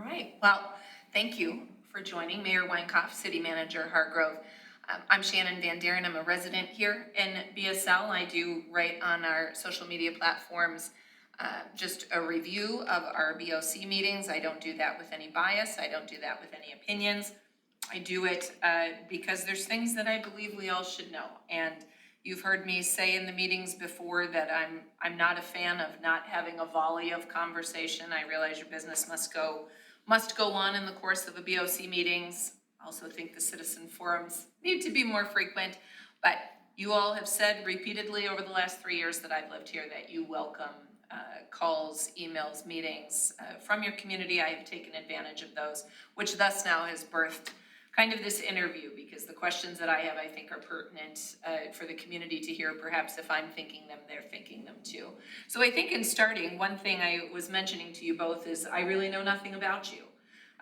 right, well, thank you for joining Mayor Weinkoff, City Manager Hargrove. I'm Shannon Van Derren. I'm a resident here in BSL. I do write on our social media platforms just a review of our BOC meetings. I don't do that with any bias. I don't do that with any opinions. I do it because there's things that I believe we all should know. And you've heard me say in the meetings before that I'm not a fan of not having a volley of conversation. I realize your business must go on in the course of a BOC meetings. I also think the citizen forums need to be more frequent, but you all have said repeatedly over the last 3 years that I've lived here that you welcome calls, emails, meetings from your community. I have taken advantage of those, which thus now has birthed kind of this interview, because the questions that I have, I think, are pertinent for the community to hear. Perhaps if I'm thinking them, they're thinking them too. So I think in starting, one thing I was mentioning to you both is I really know nothing about you,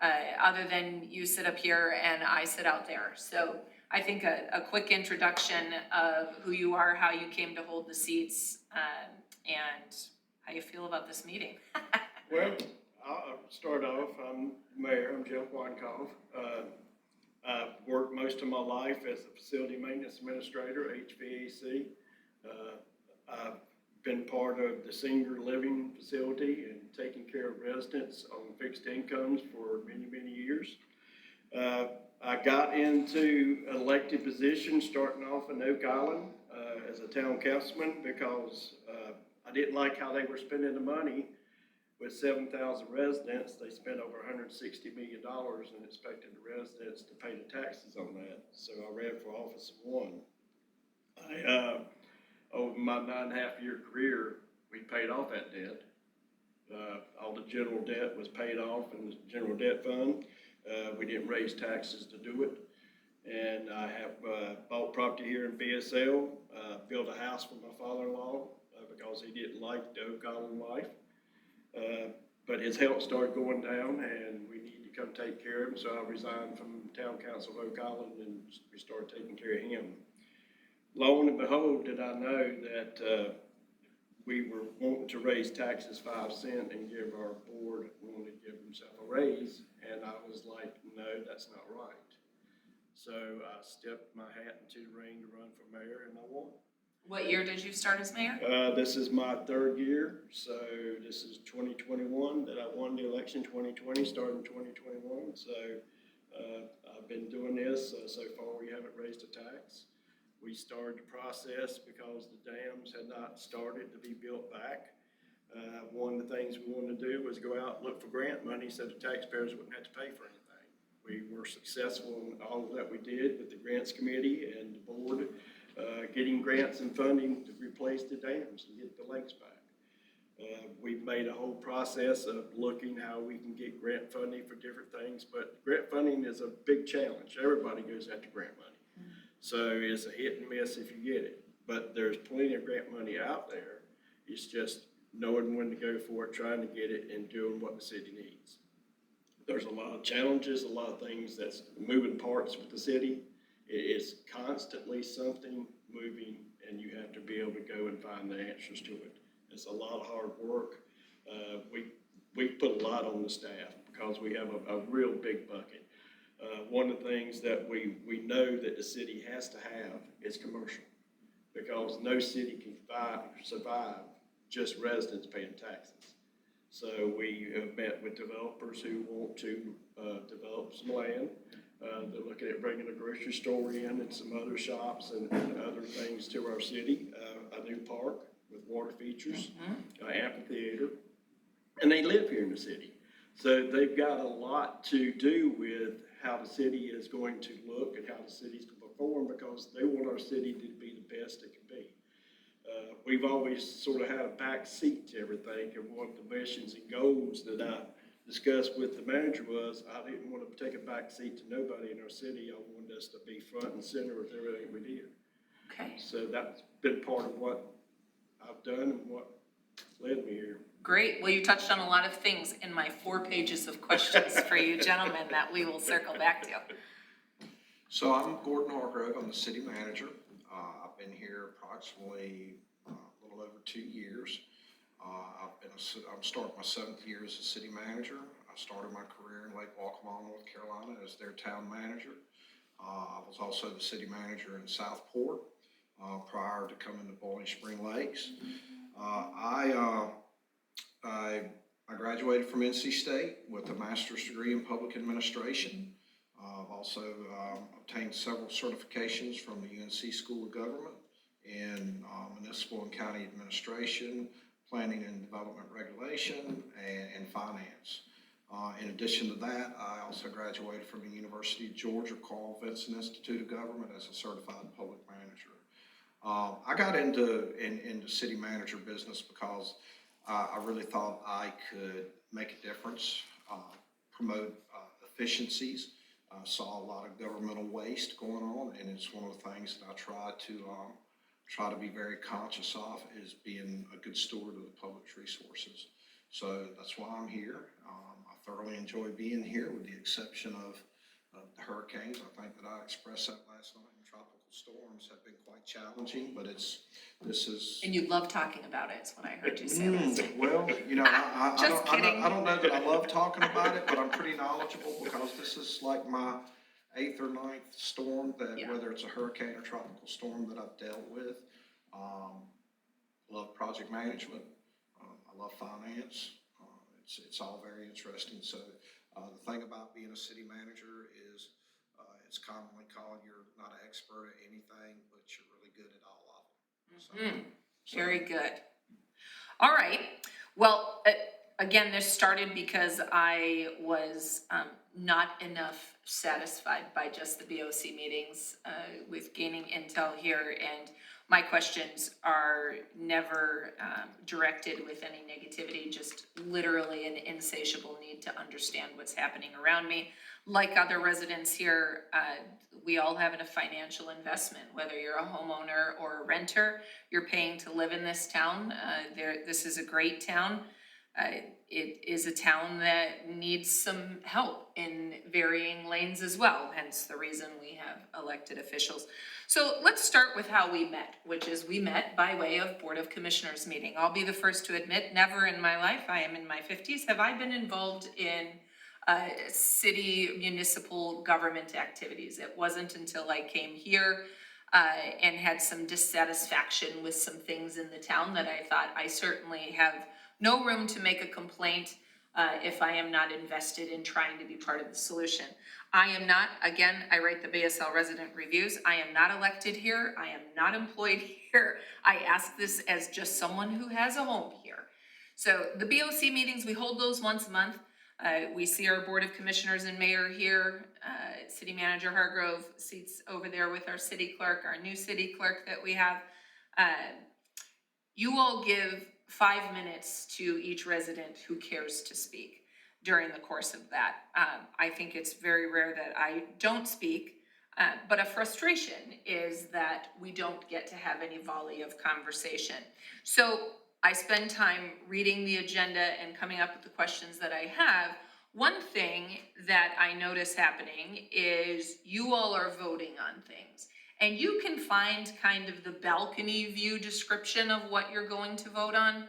other than you sit up here and I sit out there. So I think a quick introduction of who you are, how you came to hold the seats, and how you feel about this meeting. Well, I'll start off. I'm Mayor. I'm Jeff Weinkoff. I've worked most of my life as a facility maintenance administrator, HVAC. I've been part of the senior living facility and taking care of residents on fixed incomes for many, many years. I got into an elected position starting off in Oak Island as a town councilman because I didn't like how they were spending the money. With 7,000 residents, they spent over $160 million and expected the residents to pay the taxes on that. So I ran for office and won. Over my 9.5-year career, we paid off that debt. All the general debt was paid off in the general debt fund. We didn't raise taxes to do it. And I have bought property here in BSL, built a house for my father-in-law because he didn't like the Oak Island life. But his health started going down and we need to come take care of him. So I resigned from town council of Oak Island and we started taking care of him. Lo and behold, did I know that we were wanting to raise taxes 5 cents and give our board wanted to give himself a raise. And I was like, no, that's not right. So I stepped my hat into the ring to run for mayor and I won. What year did you start as mayor? This is my 3rd year, so this is 2021 that I won the election. 2020 started in 2021, so I've been doing this. So far we haven't raised a tax. We started the process because the dams had not started to be built back. One of the things we wanted to do was go out and look for grant money so the taxpayers wouldn't have to pay for anything. We were successful in all that we did with the grants committee and the board. Getting grants and funding to replace the dams and get the lakes back. We've made a whole process of looking how we can get grant funding for different things, but grant funding is a big challenge. Everybody goes after grant money. So it's a hit and miss if you get it, but there's plenty of grant money out there. It's just knowing when to go for it, trying to get it, and doing what the city needs. There's a lot of challenges, a lot of things that's moving parts with the city. It is constantly something moving and you have to be able to go and find the answers to it. It's a lot of hard work. We put a lot on the staff because we have a real big bucket. One of the things that we know that the city has to have is commercial, because no city can survive just residents paying taxes. So we have met with developers who want to develop some land. They're looking at bringing a grocery store in and some other shops and other things to our city, a new park with water features, amphitheater, and they live here in the city. So they've got a lot to do with how the city is going to look and how the city's going to perform, because they want our city to be the best it can be. We've always sort of had a back seat to everything, and one of the missions and goals that I discussed with the manager was I didn't want to take a back seat to nobody in our city. I wanted us to be front and center with everything we did. Okay. So that's been part of what I've done and what led me here. Great. Well, you touched on a lot of things in my 4 pages of questions for you gentlemen that we will circle back to. So I'm Gordon Hargrove. I'm the city manager. I've been here approximately a little over 2 years. I'm starting my 7th year as a city manager. I started my career in Lake Waccamaw, North Carolina as their town manager. I was also the city manager in Southport prior to coming to Bowling Spring Lakes. I graduated from NC State with a master's degree in public administration. I've also obtained several certifications from the UNC School of Government in municipal and county administration, planning and development regulation, and finance. In addition to that, I also graduated from the University of Georgia Carl Vinson Institute of Government as a certified public manager. I got into city manager business because I really thought I could make a difference, promote efficiencies. Saw a lot of governmental waste going on, and it's one of the things that I try to be very conscious of, is being a good steward of the public's resources. So that's why I'm here. I thoroughly enjoy being here, with the exception of the hurricanes. I think that I expressed that last night. Tropical storms have been quite challenging, but this is. And you love talking about it, is what I heard you say last night. Well, you know, I don't know that I love talking about it, but I'm pretty knowledgeable, because this is like my 8th or 9th storm that, whether it's a hurricane or tropical storm, that I've dealt with. Love project management. I love finance. It's all very interesting. So the thing about being a city manager is it's commonly called, you're not an expert at anything, but you're really good at all of them. Very good. All right. Well, again, this started because I was not enough satisfied by just the BOC meetings with gaining intel here, and my questions are never directed with any negativity, just literally an insatiable need to understand what's happening around me. Like other residents here, we all have a financial investment, whether you're a homeowner or a renter. You're paying to live in this town. This is a great town. It is a town that needs some help in varying lanes as well, hence the reason we have elected officials. So let's start with how we met, which is we met by way of Board of Commissioners meeting. I'll be the first to admit, never in my life, I am in my 50s, have I been involved in city municipal government activities. It wasn't until I came here and had some dissatisfaction with some things in the town that I thought I certainly have no room to make a complaint if I am not invested in trying to be part of the solution. I am not, again, I write the BSL resident reviews. I am not elected here. I am not employed here. I ask this as just someone who has a home here. So the BOC meetings, we hold those once a month. We see our Board of Commissioners and Mayor here. City Manager Hargrove seats over there with our city clerk, our new city clerk that we have. You all give 5 minutes to each resident who cares to speak during the course of that. I think it's very rare that I don't speak, but a frustration is that we don't get to have any volley of conversation. So I spend time reading the agenda and coming up with the questions that I have. One thing that I notice happening is you all are voting on things. And you can find kind of the balcony view description of what you're going to vote on,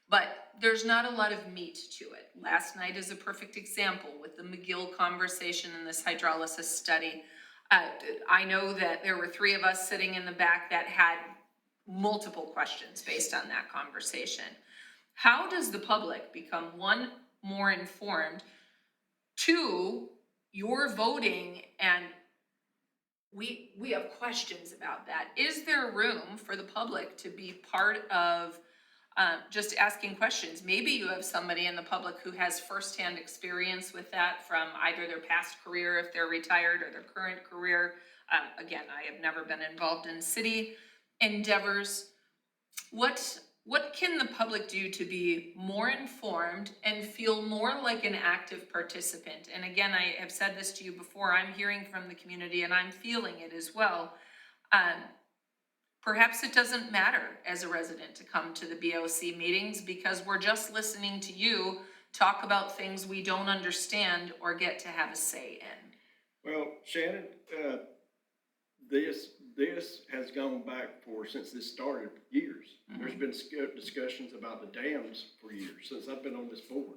but there's not a lot of meat to it. Last night is a perfect example with the McGill conversation and this hydrolysis study. I know that there were 3 of us sitting in the back that had multiple questions based on that conversation. How does the public become, 1, more informed, 2, you're voting and we have questions about that. Is there room for the public to be part of just asking questions? Maybe you have somebody in the public who has firsthand experience with that from either their past career, if they're retired, or their current career. Again, I have never been involved in city endeavors. What can the public do to be more informed and feel more like an active participant? And again, I have said this to you before, I'm hearing from the community and I'm feeling it as well. Perhaps it doesn't matter as a resident to come to the BOC meetings because we're just listening to you talk about things we don't understand or get to have a say in. Well, Shannon, this has gone back since this started, years. Mm-hmm. There's been discussions about the dams for years, since I've been on this board.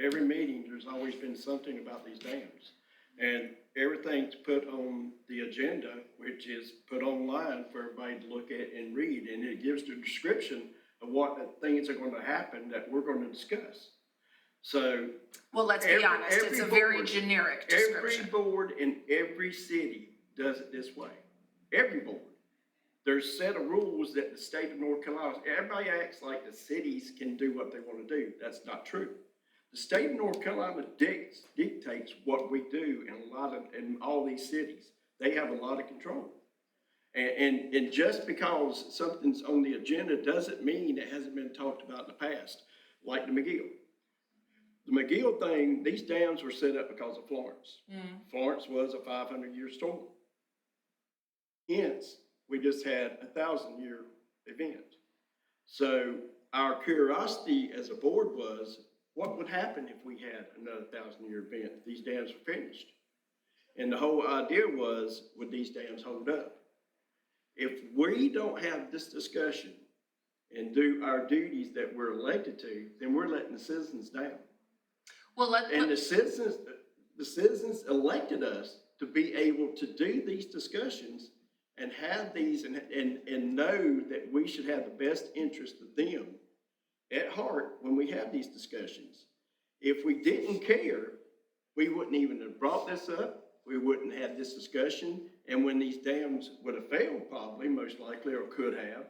Every meeting, there's always been something about these dams. And everything's put on the agenda, which is put online for everybody to look at and read. And it gives the description of what the things are going to happen that we're going to discuss. So. Well, let's be honest, it's a very board- generic Every description. board in every city does it this way. Every board. There's a set of rules that the state of North Carolina, everybody acts like the cities can do what they want to do. That's not true. The state of North Carolina dictates what we do in all these cities. They have a lot of control. And just because something's on the agenda doesn't mean it hasn't been talked about in the past, like the McGill. The McGill thing, these dams were set up because of Florence. Florence was a 500-year storm. Hence, we just had a 1,000-year event. So our curiosity as a board was, what would happen if we had another 1,000-year event if these dams were finished? And the whole idea was, would these dams hold up? If we don't have this discussion and do our duties that we're elected to, then we're letting the citizens down. Well, And the citizens elected us to be able to do these discussions and have these and know that we should have the best interest of them at heart when we have these discussions. If we didn't care, we wouldn't even have brought this up. We wouldn't have this discussion. And when these dams would have failed, probably, most likely, or could have,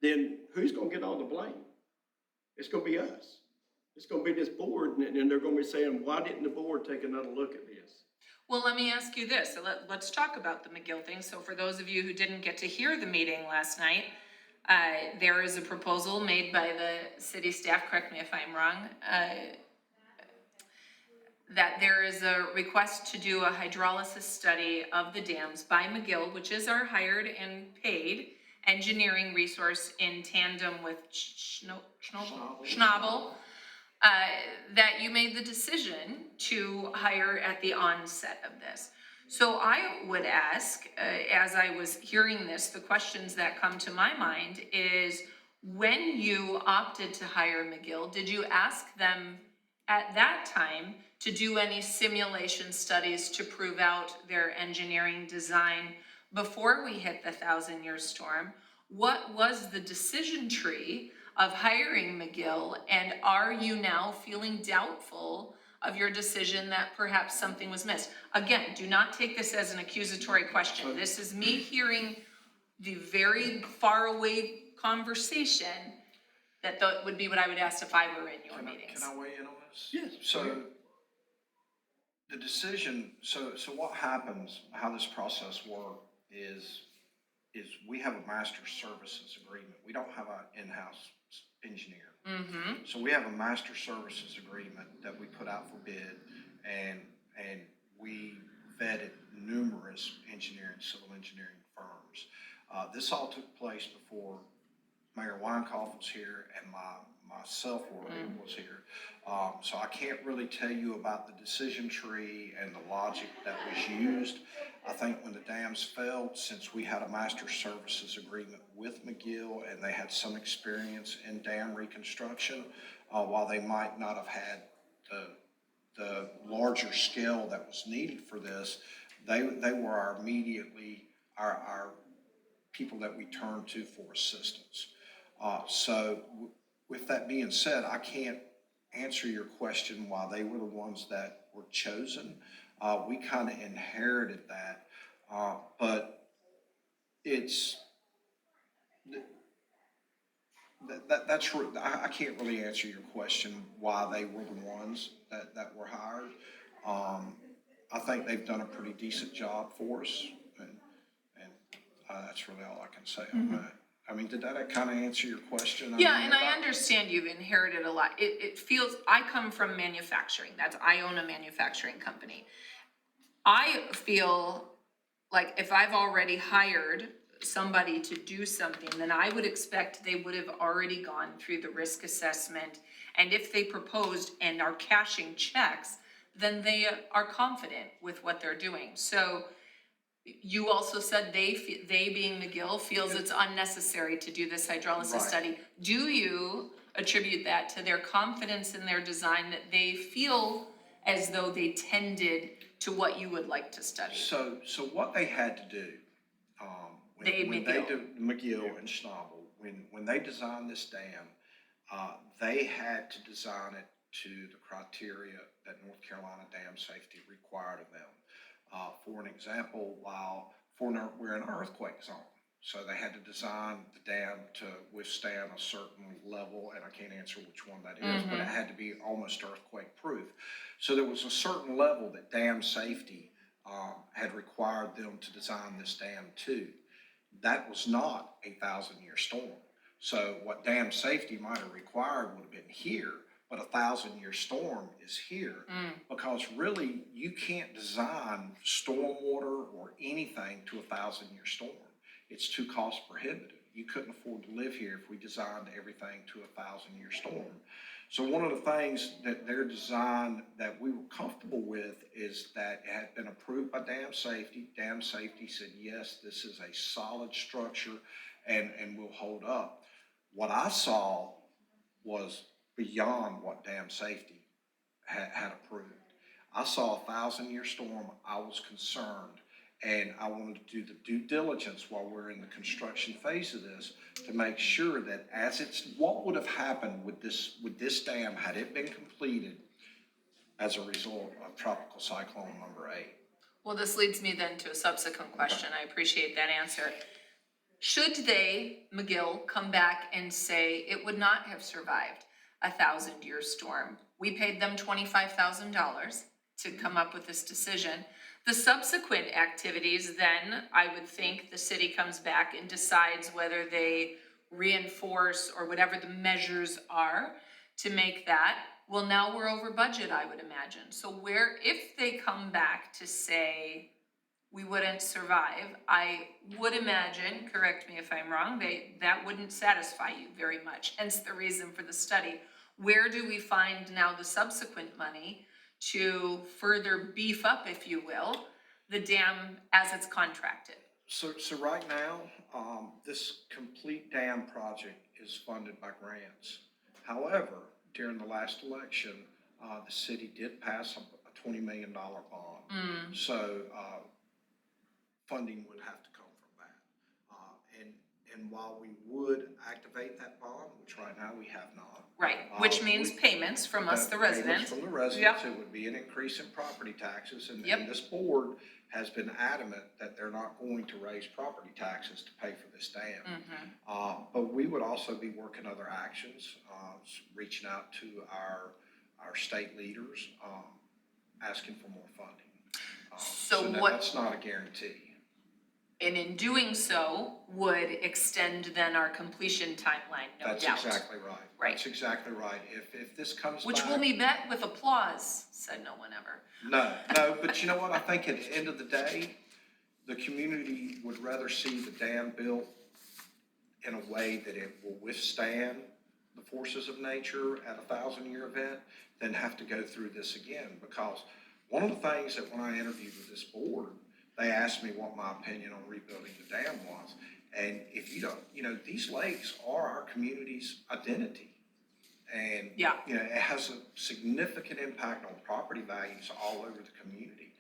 then who's going to get all the blame? It's going to be us. It's going to be this board, and they're going to be saying, why didn't the board take another look at this? Well, let me ask you this. So let's talk about the McGill thing. So for those of you who didn't get to hear the meeting last night, there is a proposal made by the city staff, correct me if I'm wrong, that there is a request to do a hydrolysis study of the dams by McGill, which is our hired and paid engineering resource in tandem with Schnabel. That you made the decision to hire at the onset of this. So I would ask, as I was hearing this, the questions that come to my mind is, when you opted to hire McGill, did you ask them at that time to do any simulation studies to prove out their engineering design before we hit the 1,000-year storm? What was the decision tree of hiring McGill, and are you now feeling doubtful of your decision that perhaps something was missed? Again, do not take this as an accusatory question. This is me hearing the very far away conversation that would be what I would ask if I were in your meetings. Can I weigh in on this? Yes. So the decision, so what happens, how this process works is we have a master services agreement. We don't have an in-house engineer. Mm-hmm. So we have a master services agreement that we put out for bid, and we vetted numerous civil engineering firms. This all took place before Mayor Weinkauf was here and myself was here. So I can't really tell you about the decision tree and the logic that was used. I think when the dams failed, since we had a master services agreement with McGill and they had some experience in dam reconstruction, while they might not have had the larger scale that was needed for this, they were our people that we turned to for assistance. So with that being said, I can't answer your question why they were the ones that were chosen. We kind of inherited that, but that's I can't really answer your question why they were the ones that were hired. I think they've done a pretty decent job for us, and that's really all I can say on that. I mean, did that kind of answer your question? I understand you've inherited a lot. It feels, I come from manufacturing. I own a manufacturing company. I feel like if I've already hired somebody to do something, then I would expect they would have already gone through the risk assessment. And if they proposed and are cashing checks, then they are confident with what they're doing. So you also said they being McGill feels it's unnecessary to do this hydrolysis study. Do you attribute that to their confidence in their design, that they feel as though they tended to what you would like to study? So what they had to do, when they did McGill and Schnabel, when they designed this dam, they had to design it to the criteria that North Carolina dam safety required of them. For an example, we're in an earthquake zone, so they had to design the dam to withstand a certain level, and I can't answer which one that is, but it had to be almost earthquake proof. So there was a certain level that dam safety had required them to design this dam to. That was not a 1,000-year storm. So what dam safety might have required would have been here, but a 1,000-year storm is here. Because really, you can't design stormwater or anything to a 1,000-year storm. It's too cost prohibitive. You couldn't afford to live here if we designed everything to a 1,000-year storm. So one of the things that their design that we were comfortable with is that it had been approved by dam safety. Dam safety said, yes, this is a solid structure and will hold up. What I saw was beyond what dam safety had approved. I saw a 1,000-year storm. I was concerned, and I wanted to do the due diligence while we're in the construction phase of this to make sure that what would have happened with this dam had it been completed as a result of Tropical Cyclone number 8. Well, this leads me then to a subsequent question. I appreciate that answer. Should they, McGill, come back and say it would not have survived a 1,000-year storm? We paid them $25,000 to come up with this decision. The subsequent activities, then, I would think the city comes back and decides whether they reinforce or whatever the measures are to make that. Well, now we're over budget, I would imagine. So if they come back to say we wouldn't survive, I would imagine, correct me if I'm wrong, that wouldn't satisfy you very much, hence the reason for the study. Where do we find now the subsequent money to further beef up, if you will, the dam as it's contracted? So right now, this complete dam project is funded by grants. However, during the last election, the city did pass a $20 million bond. So funding would have to come from that. And while we would activate that bond, which right now we have not. Right, which means payments from us, the residents. Payments from the residents, it would be an increase in property taxes, and this board has been adamant that they're not going to raise property taxes to pay for this dam. But we would also be working other actions, reaching out to our state leaders, asking for more funding. That's not a guarantee. And in doing so, would extend then our completion timeline, no doubt. That's exactly right. That's exactly right. If this comes Which back, will be met with applause, said no one ever. No, but you know what? I think at the end of the day, the community would rather see the dam built in a way that it will withstand the forces of nature at a 1,000-year event than have to go through this again. Because one of the things that when I interviewed with this board, they asked me what my opinion on rebuilding the dam was. And if you don't, these lakes are our community's identity. And, it has a significant impact on property values all over the community.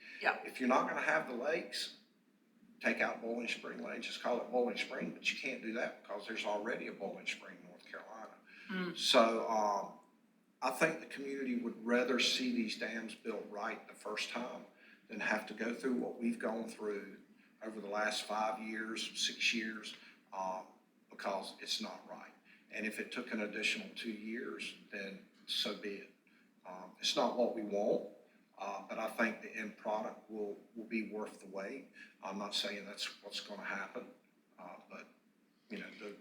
If you're not going to have the lakes, take out Bowling Spring Lane, just call it Bowling Spring, but you can't do that because there's already a Bowling Spring, North Carolina. So I think the community would rather see these dams built right the first time than have to go through what we've gone through over the last 5 years, 6 years, because it's not right. And if it took an additional 2 years, then so be it. It's not what we want, but I think the end product will be worth the wait. I'm not saying that's what's going to happen, but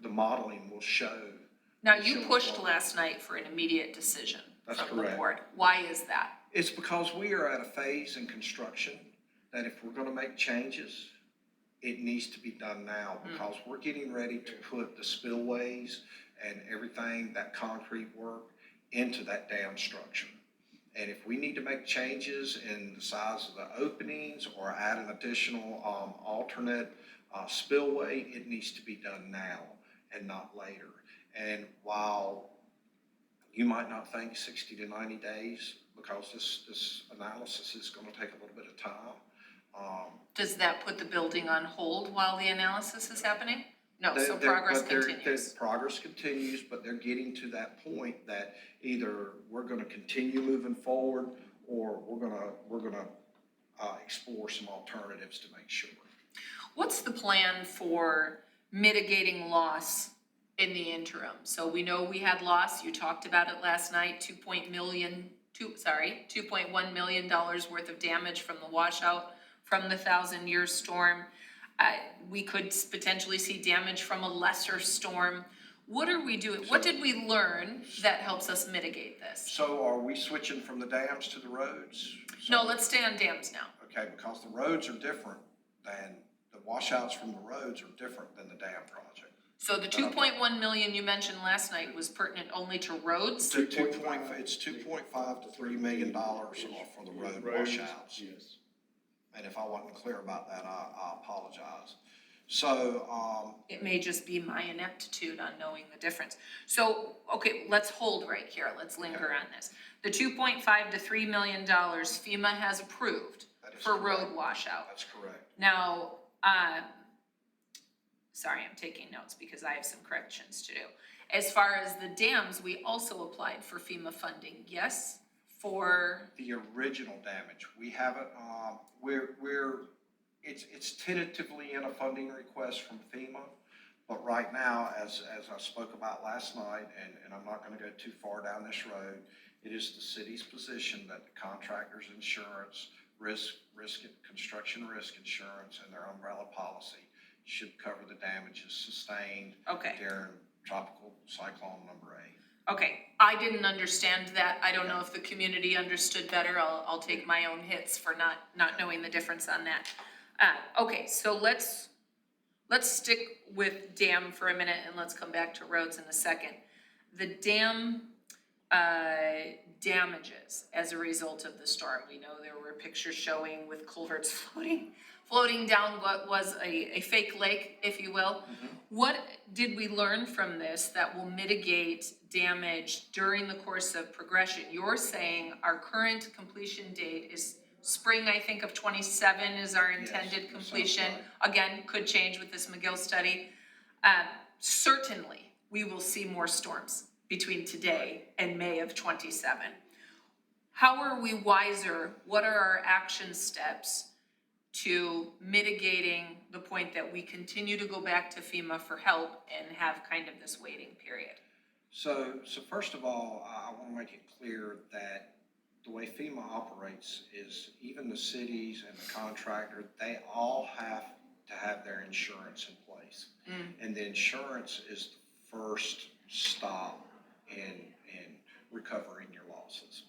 the modeling will show. Now, you pushed last night for an immediate decision from the board. Why is that? It's because we are at a phase in construction that if we're going to make changes, it needs to be done now, because we're getting ready to put the spillways and everything, that concrete work, into that dam structure. And if we need to make changes in the size of the openings or add an additional alternate spillway, it needs to be done now and not later. And while You might not think 60 to 90 days because this analysis is going to take a little bit of time. Does that put the building on hold while the analysis is happening? No, so They're- progress but they're- continues. Progress continues, but they're getting to that point that either we're going to continue moving forward or we're gonna explore some alternatives to make sure. What's the plan for mitigating loss in the interim? So we know we had loss, you talked about it last night, $2.1 million worth of damage from the washout from the 1,000-year storm. We could potentially see damage from a lesser storm. What are we doing? What did we learn that helps us mitigate this? So are we switching from the dams to the roads? No, let's stay on dams now. Okay, because the roads are different than, the washouts from the roads are different than the dam project. So the 2.1 million you mentioned last night was pertinent only to roads? It's 2.5 to $3 million for the road washouts. Yes. And if I wasn't clear about that, I apologize. So, It may just be my ineptitude on knowing the difference. So, okay, let's hold right here. Let's linger on this. The $2.5 to $3 million FEMA has approved for road washout. that's correct. Now, sorry, I'm taking notes because I have some corrections to do. As far as the dams, we also applied for FEMA funding, yes? For, The original damage, we haven't, it's tentatively in a funding request from FEMA, but right now, as I spoke about last night, and I'm not gonna go too far down this road, it is the city's position that the contractor's insurance, construction risk insurance, and their umbrella policy should cover the damages sustained okay. during Tropical Cyclone number 8. Okay, I didn't understand that. I don't know if the community understood better. I'll take my own hits for not knowing the difference on that. Okay, so let's stick with dam for a minute and let's come back to roads in a second. The dam damages as a result of the storm. We know there were pictures showing with culverts floating down what was a fake lake, if you will. Mm-hmm. What did we learn from this that will mitigate damage during the course of progression? You're saying our current completion date is spring, I think, of 27 is our intended Yes, completion. sounds right. Again, could change with this McGill study. Certainly, we will see more storms between today and May of 27. How are we wiser? What are our action steps to mitigating the point that we continue to go back to FEMA for help and have kind of this waiting period? So first of all, I want to make it clear that the way FEMA operates is even the cities and the contractor, they all have to have their insurance in place. And the insurance is the first stop in recovering your losses.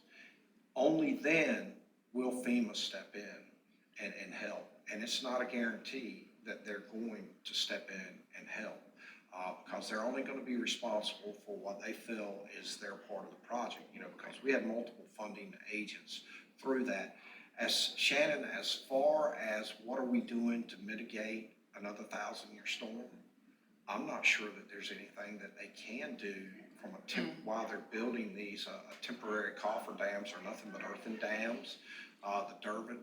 Only then will FEMA step in and help. And it's not a guarantee that they're going to step in and help. Because they're only going to be responsible for what they feel is their part of the project, because we had multiple funding agents through that. As Shannon, as far as what are we doing to mitigate another 1,000-year storm, I'm not sure that there's anything that they can do from while they're building these temporary coffer dams are nothing but earthen dams. The Derren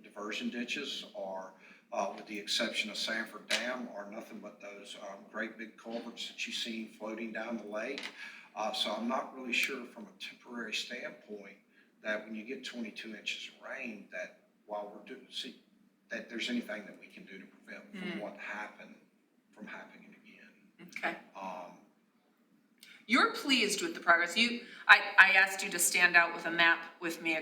diversion ditches are, with the exception of Sanford Dam, are nothing but those great big culverts that you've seen floating down the lake. So I'm not really sure from a temporary standpoint that when you get 22 inches of rain, that while we're doing, that there's anything that we can do to prevent from what happened from happening again. Okay. You're pleased with the progress. I asked you to stand out with a map with me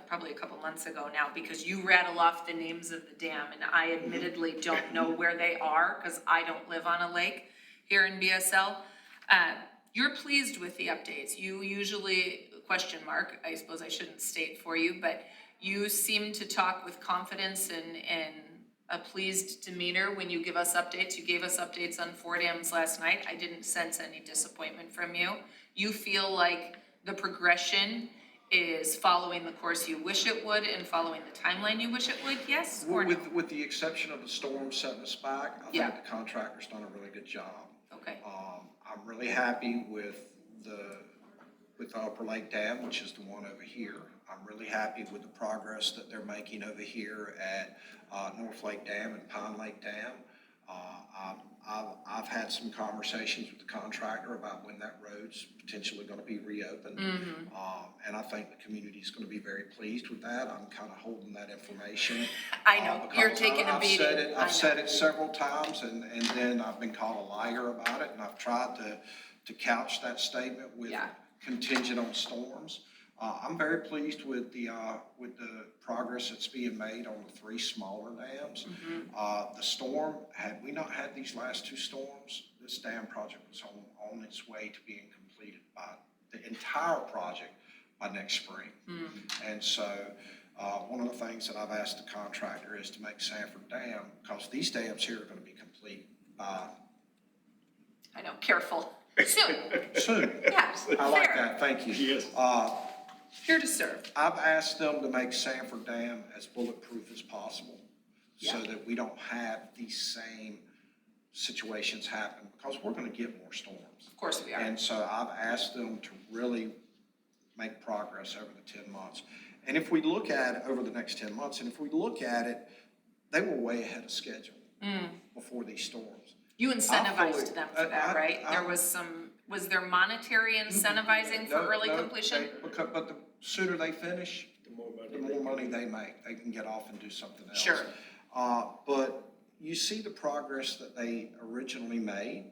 probably a couple months ago now, because you rattle off the names of the dam, and I admittedly don't know where they are because I don't live on a lake here in BSL. You're pleased with the updates. You usually, question mark, I suppose I shouldn't state for you, but you seem to talk with confidence and a pleased demeanor when you give us updates. You gave us updates on 4 dams last night. I didn't sense any disappointment from you. You feel like the progression is following the course you wish it would and following the timeline you wish it would, yes or no? With the exception of the storm setting us back, I think the contractor's done a really good job. Okay. I'm really happy with with Upper Lake Dam, which is the one over here. I'm really happy with the progress that they're making over here at North Lake Dam and Pine Lake Dam. I've had some conversations with the contractor about when that road's potentially going to be reopened. And I think the community is going to be very pleased with that. I'm kind of holding that information. I know, you're because taking a I've beating. said it, I've said it several times, and then I've been called a liar about it, and I've tried to couch that statement with contingent on storms. I'm very pleased with the progress that's being made on the 3 smaller dams. The storm, had we not had these last 2 storms, this dam project was on its way to being completed by the entire project by next spring. And so one of the things that I've asked the contractor is to make Sanford Dam, because these dams here are going to be complete by I know, careful. soon. Yeah, I like fair. that, thank you. Yes. Here to serve. I've asked them to make Sanford Dam as bulletproof as possible so that we don't have these same situations happen, because we're going to get more storms. Of course we are. And so I've asked them to really make progress over the 10 months. And if we look at it over the next 10 months, and if we look at it, they were way ahead of schedule before these storms. You incentivized them for that, right? Was there monetary incentivizing for early completion? But the sooner they finish, The more money. the more money they make. They can get off and do something else. Sure. But you see the progress that they originally made,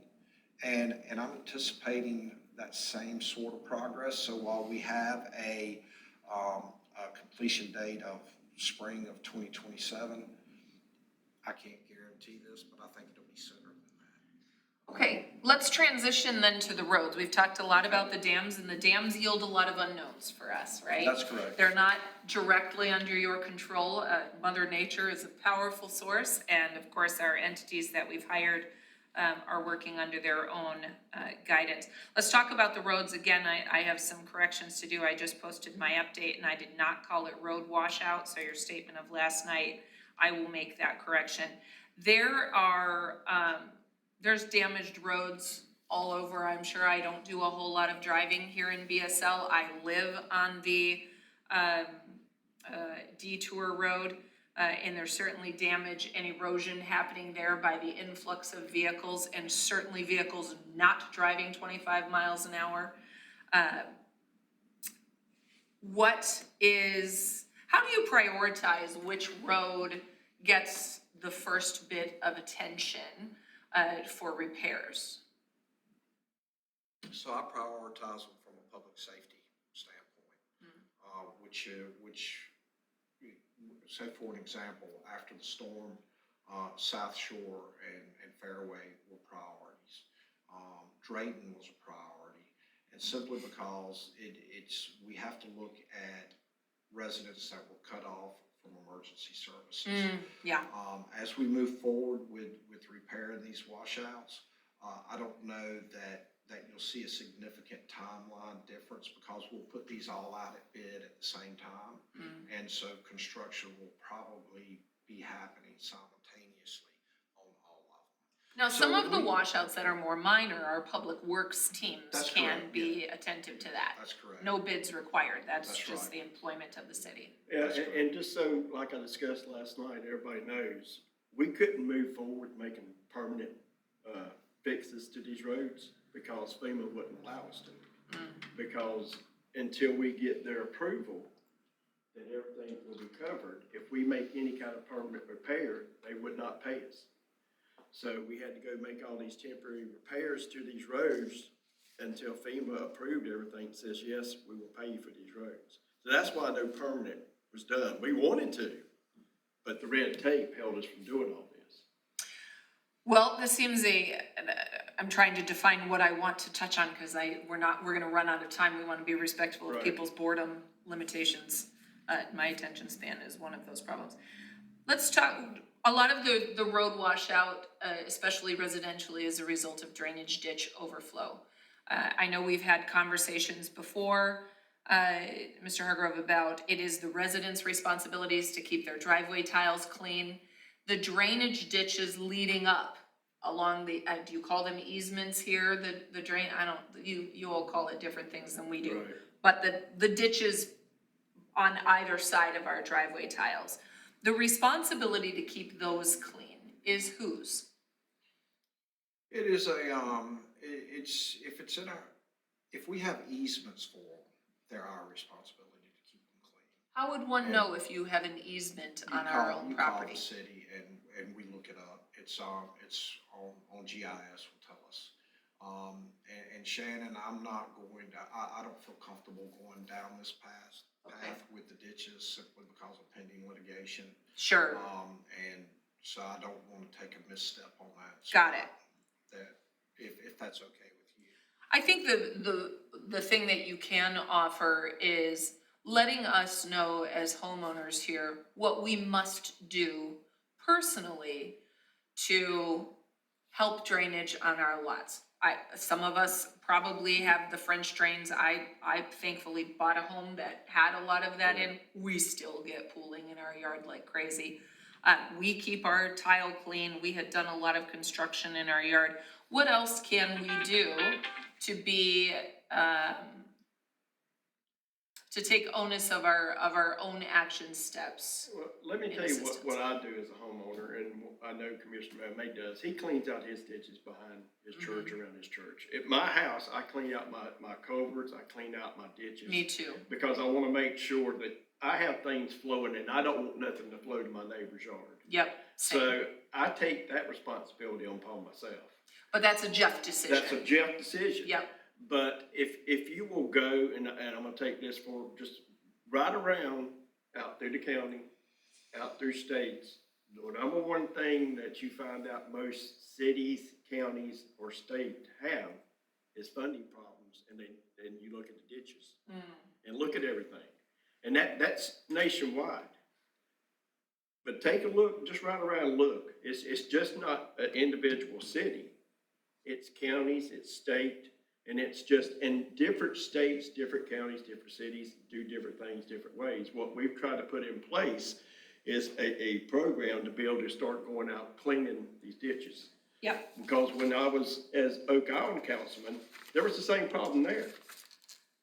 and I'm anticipating that same sort of progress. So while we have a completion date of spring of 2027, I can't guarantee this, but I think it'll be sooner than that. Okay, let's transition then to the roads. We've talked a lot about the dams, and the dams yield a lot of unknowns for us, right? That's correct. They're not directly under your control. Mother Nature is a powerful source, and of course, our entities that we've hired are working under their own guidance. Let's talk about the roads. Again, I have some corrections to do. I just posted my update, and I did not call it road washout, so your statement of last night, I will make that correction. There's damaged roads all over. I'm sure I don't do a whole lot of driving here in BSL. I live on the detour road, and there's certainly damage and erosion happening there by the influx of vehicles, and certainly vehicles not driving 25 miles an hour. How do you prioritize which road gets the first bit of attention for repairs? So I prioritize them from a public safety standpoint, which say for an example, after the storm, South Shore and Fairway were priorities. Drayton was a priority, and simply because we have to look at residents that were cut off from emergency services. As we move forward with repairing these washouts, I don't know that you'll see a significant timeline difference, because we'll put these all out at bid at the same time. And so construction will probably be happening simultaneously on all of them. Now, some of the washouts that are more minor, our public works teams can be attentive to that. That's correct. No bids required, that's just right. the employment of the city. Yeah, and just so, like I discussed last night, everybody knows, we couldn't move forward making permanent fixes to these roads because FEMA wouldn't allow us to. Because until we get their approval, then everything will be covered. If we make any kind of permanent repair, they would not pay us. So we had to go make all these temporary repairs to these roads until FEMA approved everything, says, yes, we will pay you for these roads. So that's why no permanent was done. We wanted to, but the red tape held us from doing all this. Well, this seems I'm trying to define what I want to touch on, because we're gonna run out of time. We want to be respectful of people's boredom limitations. My attention span is one of those problems. Let's talk, a lot of the road washout, especially residentially, is a result of drainage ditch overflow. I know we've had conversations before, Mr. Hargrove, about it is the residents' responsibilities to keep their driveway tiles clean. The drainage ditches leading up along the, do you call them easements here, the drain, I don't, you all call it different things than we do. Right. But the ditches on either side of our driveway tiles, the responsibility to keep those clean is whose? It is if we have easements for them, they're our responsibility to keep them clean. How would one know if you have an easement on our own You call property? the city and we look it up. It's on GIS will tell us. And Shannon, I'm not going to, I don't feel comfortable going down this path with the ditches simply because of pending litigation. Sure, And so I don't want to take a misstep on that. So got it. That, if that's okay with you. I think the thing that you can offer is letting us know as homeowners here what we must do personally to help drainage on our lots. Some of us probably have the French drains. I thankfully bought a home that had a lot of that in. We still get pooling in our yard like crazy. We keep our tile clean. We had done a lot of construction in our yard. What else can we do to be, to take onus of our own action steps? Well, let me tell you what I do as a homeowner, and I know Commissioner May does. He cleans out his ditches behind his church, around his church. At my house, I clean out my culverts, I clean out my ditches. Me too. Because I wanna make sure that I have things flowing and I don't want nothing to flow to my neighbor's yard. Yep, same. So I take that responsibility upon myself. But that's a Jeff decision. That's a Jeff decision. Yep. But if you will go, and I'm gonna take this for just right around, out through the county, out through states, the number one thing that you find out most cities, counties, or state have is funding problems, and you look at the ditches, and look at everything. And that's nationwide. But take a look, just right around and look. It's just not an individual city. It's counties, it's state, and it's just, in different states, different counties, different cities do different things different ways. What we've tried to put in place is a program to be able to start going out cleaning these ditches. Yep. Because when I was as Oak Island councilman, there was the same problem there.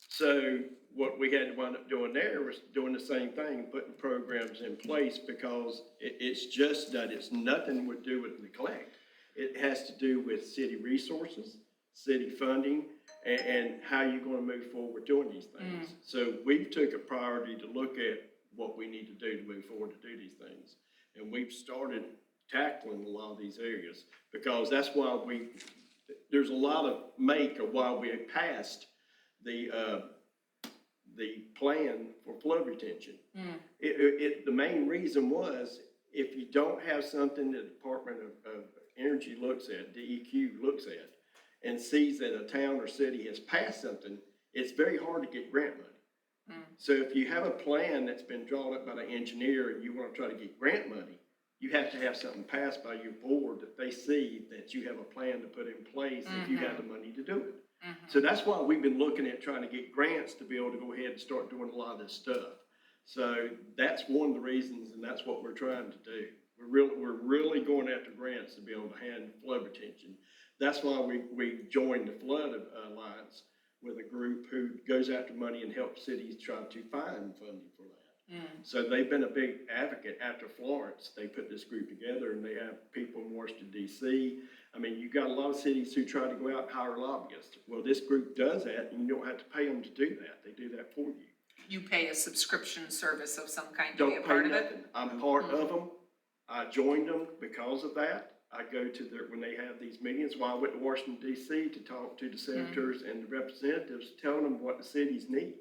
So what we had to wind up doing there was doing the same thing, putting programs in place, because it's just that it's nothing to do with neglect. It has to do with city resources, city funding, and how you're gonna move forward doing these things. So we took a priority to look at what we need to do to move forward to do these things. And we've started tackling a lot of these areas, because that's why there's a lot of make of why we passed the plan for flood retention. The main reason was, if you don't have something the Department of Energy looks at, DEQ looks at, and sees that a town or city has passed something, it's very hard to get grant money. So if you have a plan that's been drawn up by the engineer and you want to try to get grant money, you have to have something passed by your board that they see that you have a plan to put in place if you have the money to do it. So that's why we've been looking at trying to get grants to be able to go ahead and start doing a lot of this stuff. So that's one of the reasons, and that's what we're trying to do. We're really going after grants to be able to handle flood retention. That's why we joined the Flood Alliance with a group who goes after money and helps cities try to find funding for that. So they've been a big advocate. After Florence, they put this group together, and they have people in Washington, D.C. I mean, you got a lot of cities who try to go out and hire lobbyists. Well, this group does that, and you don't have to pay them to do that. They do that for you. You pay a subscription service of some kind to be a Don't part pay of it? nothing. I'm part of them. I joined them because of that. I go to when they have these meetings. While I went to Washington, D.C. to talk to the senators and the representatives, telling them what the cities need,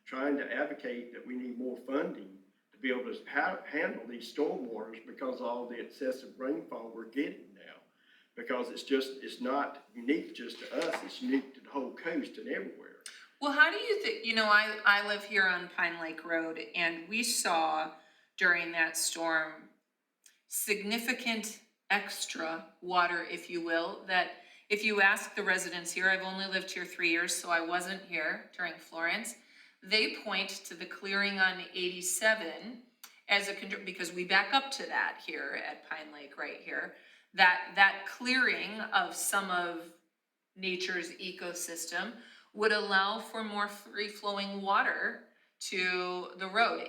trying to advocate that we need more funding to be able to handle these stormwaters, because of all the excessive rainfall we're getting now. Because it's not unique just to us, it's unique to the whole coast and everywhere. Well, how do you think, I live here on Pine Lake Road, and we saw during that storm significant extra water, if you will, that if you ask the residents here, I've only lived here 3 years, so I wasn't here during Florence, they point to the clearing on 87 as because we back up to that here at Pine Lake right here, that clearing of some of nature's ecosystem would allow for more free-flowing water to the road.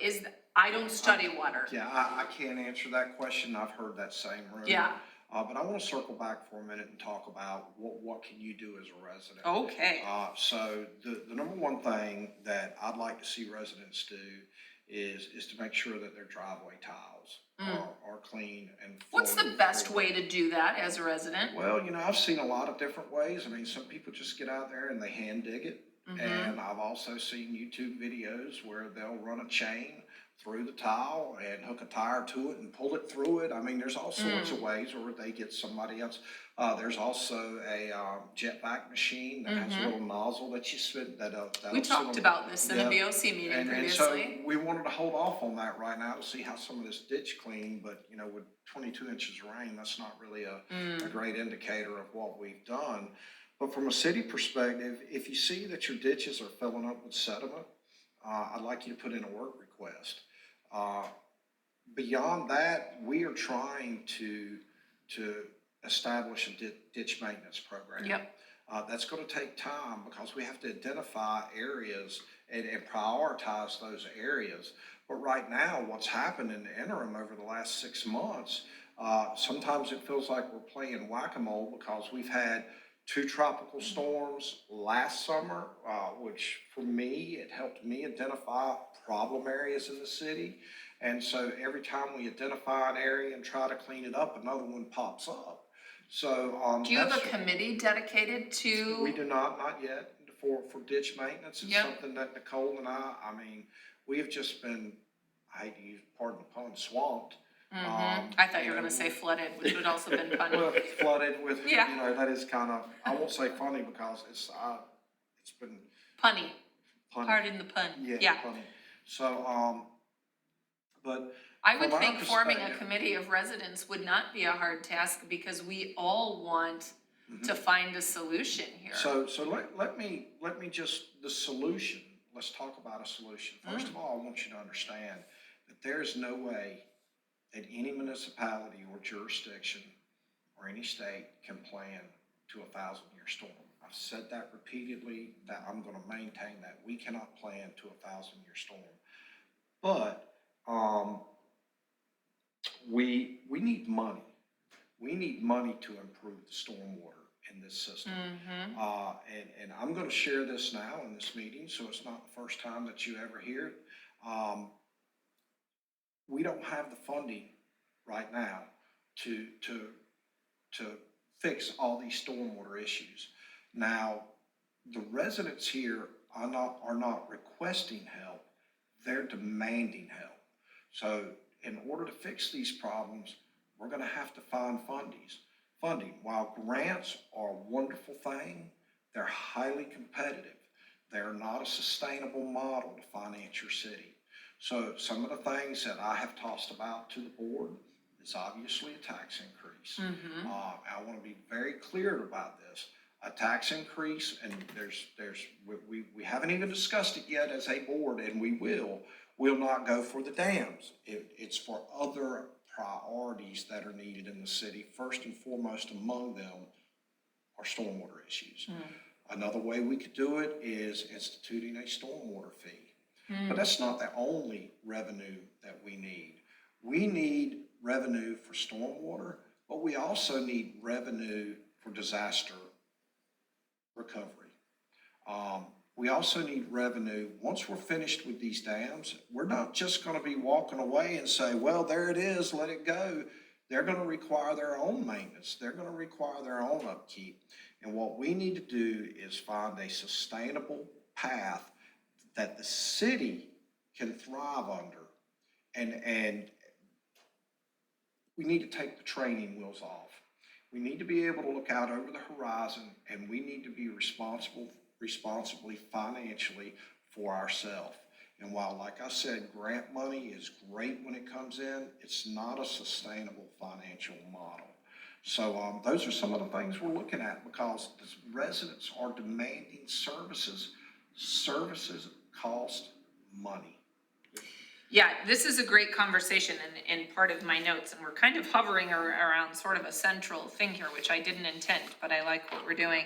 I don't study water. Yeah, I can't answer that question. I've heard that same rumor. Yeah. But I want to circle back for a minute and talk about what can you do as a resident. Okay. So the number one thing that I'd like to see residents do is to make sure that their driveway tiles are clean and What's the flowing best freely. way to do that as a resident? Well, I've seen a lot of different ways. I mean, some people just get out there and they hand dig it. And I've also seen YouTube videos where they'll run a chain through the tile and hook a tire to it and pull it through it. I mean, there's all sorts of ways, or they get somebody else. There's also a jetpack machine that has a little nozzle that you spit. We talked about this in a BOC meeting and previously. so we wanted to hold off on that right now to see how some of this ditch clean, but with 22 inches of rain, that's not really a great indicator of what we've done. But from a city perspective, if you see that your ditches are filling up with sediment, I'd like you to put in a work request. Beyond that, we are trying to establish a ditch maintenance program. Yep. That's going to take time because we have to identify areas and prioritize those areas. But right now, what's happened in the interim over the last 6 months, sometimes it feels like we're playing whack-a-mole because we've had 2 tropical storms last summer, which for me, it helped me identify problem areas in the city. And so every time we identify an area and try to clean it up, another one pops up. So do you have a committee dedicated to? We do not yet, for ditch maintenance. It's something that Nicole and I mean, we have just been, I hate to use, pardon the pun, swamped. I thought you were going to say flooded, which would also been funny. Well, flooded with, Yeah. that is kind of, I won't say funny because it's been Punny. punny. Pardon the pun. Yeah, funny. So, but I would from our think forming a perspective- committee of residents would not be a hard task because we all want to find a solution here. So let me just, the solution, let's talk about a solution. First of all, I want you to understand that there is no way that any municipality or jurisdiction or any state can plan to a 1,000-year storm. I've said that repeatedly, that I'm going to maintain that. We cannot plan to a 1,000-year storm. But we need money. We need money to improve the stormwater in this system. And I'm going to share this now in this meeting, so it's not the first time that you ever hear it. We don't have the funding right now to fix all these stormwater issues. Now, the residents here are not requesting help, they're demanding help. So in order to fix these problems, we're going to have to find funding. While grants are a wonderful thing, they're highly competitive. They're not a sustainable model to finance your city. So some of the things that I have tossed about to the board is obviously a tax increase. I want to be very clear about this. A tax increase, and we haven't even discussed it yet as a board, and we will not go for the dams. It's for other priorities that are needed in the city. First and foremost among them are stormwater issues. Another way we could do it is instituting a stormwater fee. But that's not the only revenue that we need. We need revenue for stormwater, but we also need revenue for disaster recovery. We also need revenue. Once we're finished with these dams, we're not just going to be walking away and say, well, there it is, let it go. They're going to require their own maintenance. They're going to require their own upkeep. And what we need to do is find a sustainable path that the city can thrive under. And we need to take the training wheels off. We need to be able to look out over the horizon, and we need to be responsibly financially for ourselves. And while, like I said, grant money is great when it comes in, it's not a sustainable financial model. So those are some of the things we're looking at because the residents are demanding services. Services cost money. Yeah, this is a great conversation and part of my notes, and we're kind of hovering around sort of a central thing here, which I didn't intend, but I like what we're doing.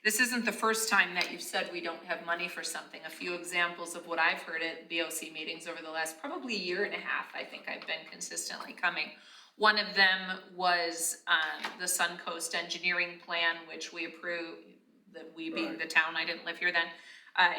This isn't the first time that you've said we don't have money for something. A few examples of what I've heard at BOC meetings over the last probably year and a half, I think I've been consistently coming. One of them was the Suncoast Engineering Plan, which we approved, that we being the town, I didn't live here then,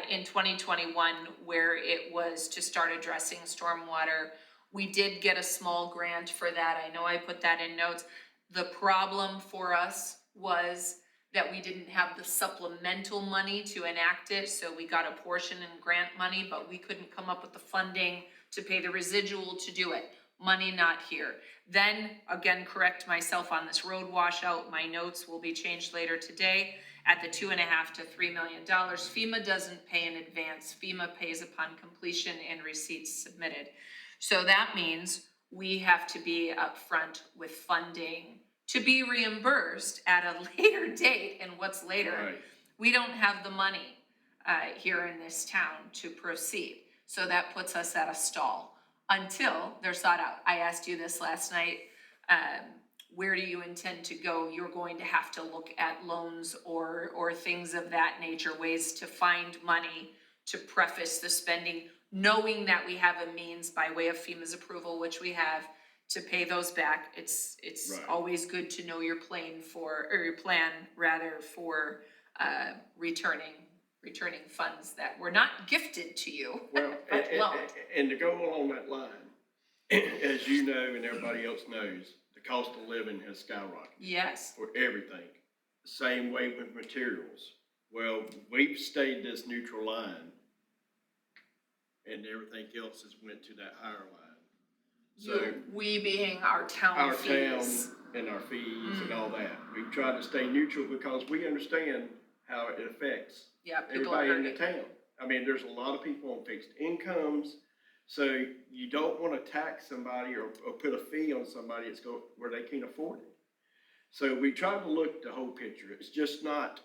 in 2021, where it was to start addressing stormwater. We did get a small grant for that. I know I put that in notes. The problem for us was that we didn't have the supplemental money to enact it, so we got a portion in grant money, but we couldn't come up with the funding to pay the residual to do it. Money not here. Then, again, correct myself on this road washout, my notes will be changed later today. At the $2.5 to $3 million, FEMA doesn't pay in advance. FEMA pays upon completion and receipts submitted. So that means we have to be upfront with funding to be reimbursed at a later date. And what's later? Right. We don't have the money here in this town to proceed. So that puts us at a stall until they're sought out. I asked you this last night. Where do you intend to go? You're going to have to look at loans or things of that nature, ways to find money to preface the spending, knowing that we have a means by way of FEMA's approval, which we have, to pay those back. It's Right. always good to know your plan for returning funds that were not gifted to you, Well, but loaned. and to go along that line, as you know and everybody else knows, the cost of living has skyrocketed Yes. for everything. Same way with materials. Well, we've stayed this neutral line, and everything else has went to that higher line. So We being our town our fees. town and our fees and all that, we try to stay neutral because we understand how it affects Yeah, people are everybody in the hurting. town. I mean, there's a lot of people on fixed incomes, so you don't want to tax somebody or put a fee on somebody where they can't afford it. So we try to look at the whole picture. It's just not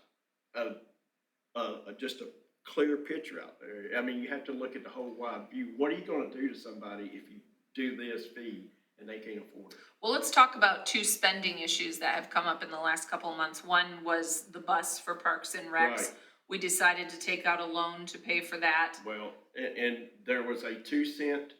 just a clear picture out there. I mean, you have to look at the whole wide view. What are you going to do to somebody if you do this fee and they can't afford it? Well, let's talk about two spending issues that have come up in the last couple of months. One was the bus for Parks and Recs. Right. We decided to take out a loan to pay for that. Well, and there was a 2-cent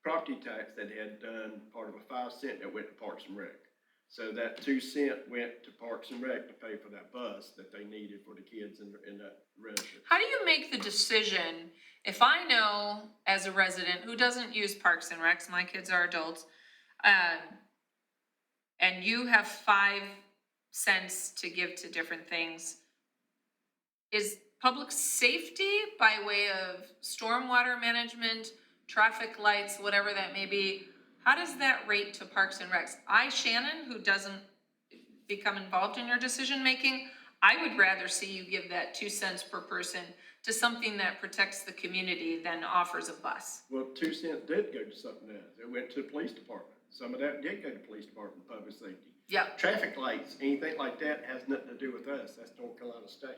property tax that had done part of a 5-cent that went to Parks and Rec. So that 2 cent went to Parks and Rec to pay for that bus that they needed for the kids in that register. How do you make the decision, if I know as a resident who doesn't use Parks and Recs, my kids are adults, and you have 5 cents to give to different things, is public safety by way of stormwater management, traffic lights, whatever that may be, how does that rate to Parks and Recs? Shannon, who doesn't become involved in your decision-making, I would rather see you give that 2 cents per person to something that protects the community than offers a bus. Well, 2 cent did go to something else. It went to the police department. Some of that did go to police department, public safety. Yep. Traffic lights, anything like that has nothing to do with us. That's North Carolina State.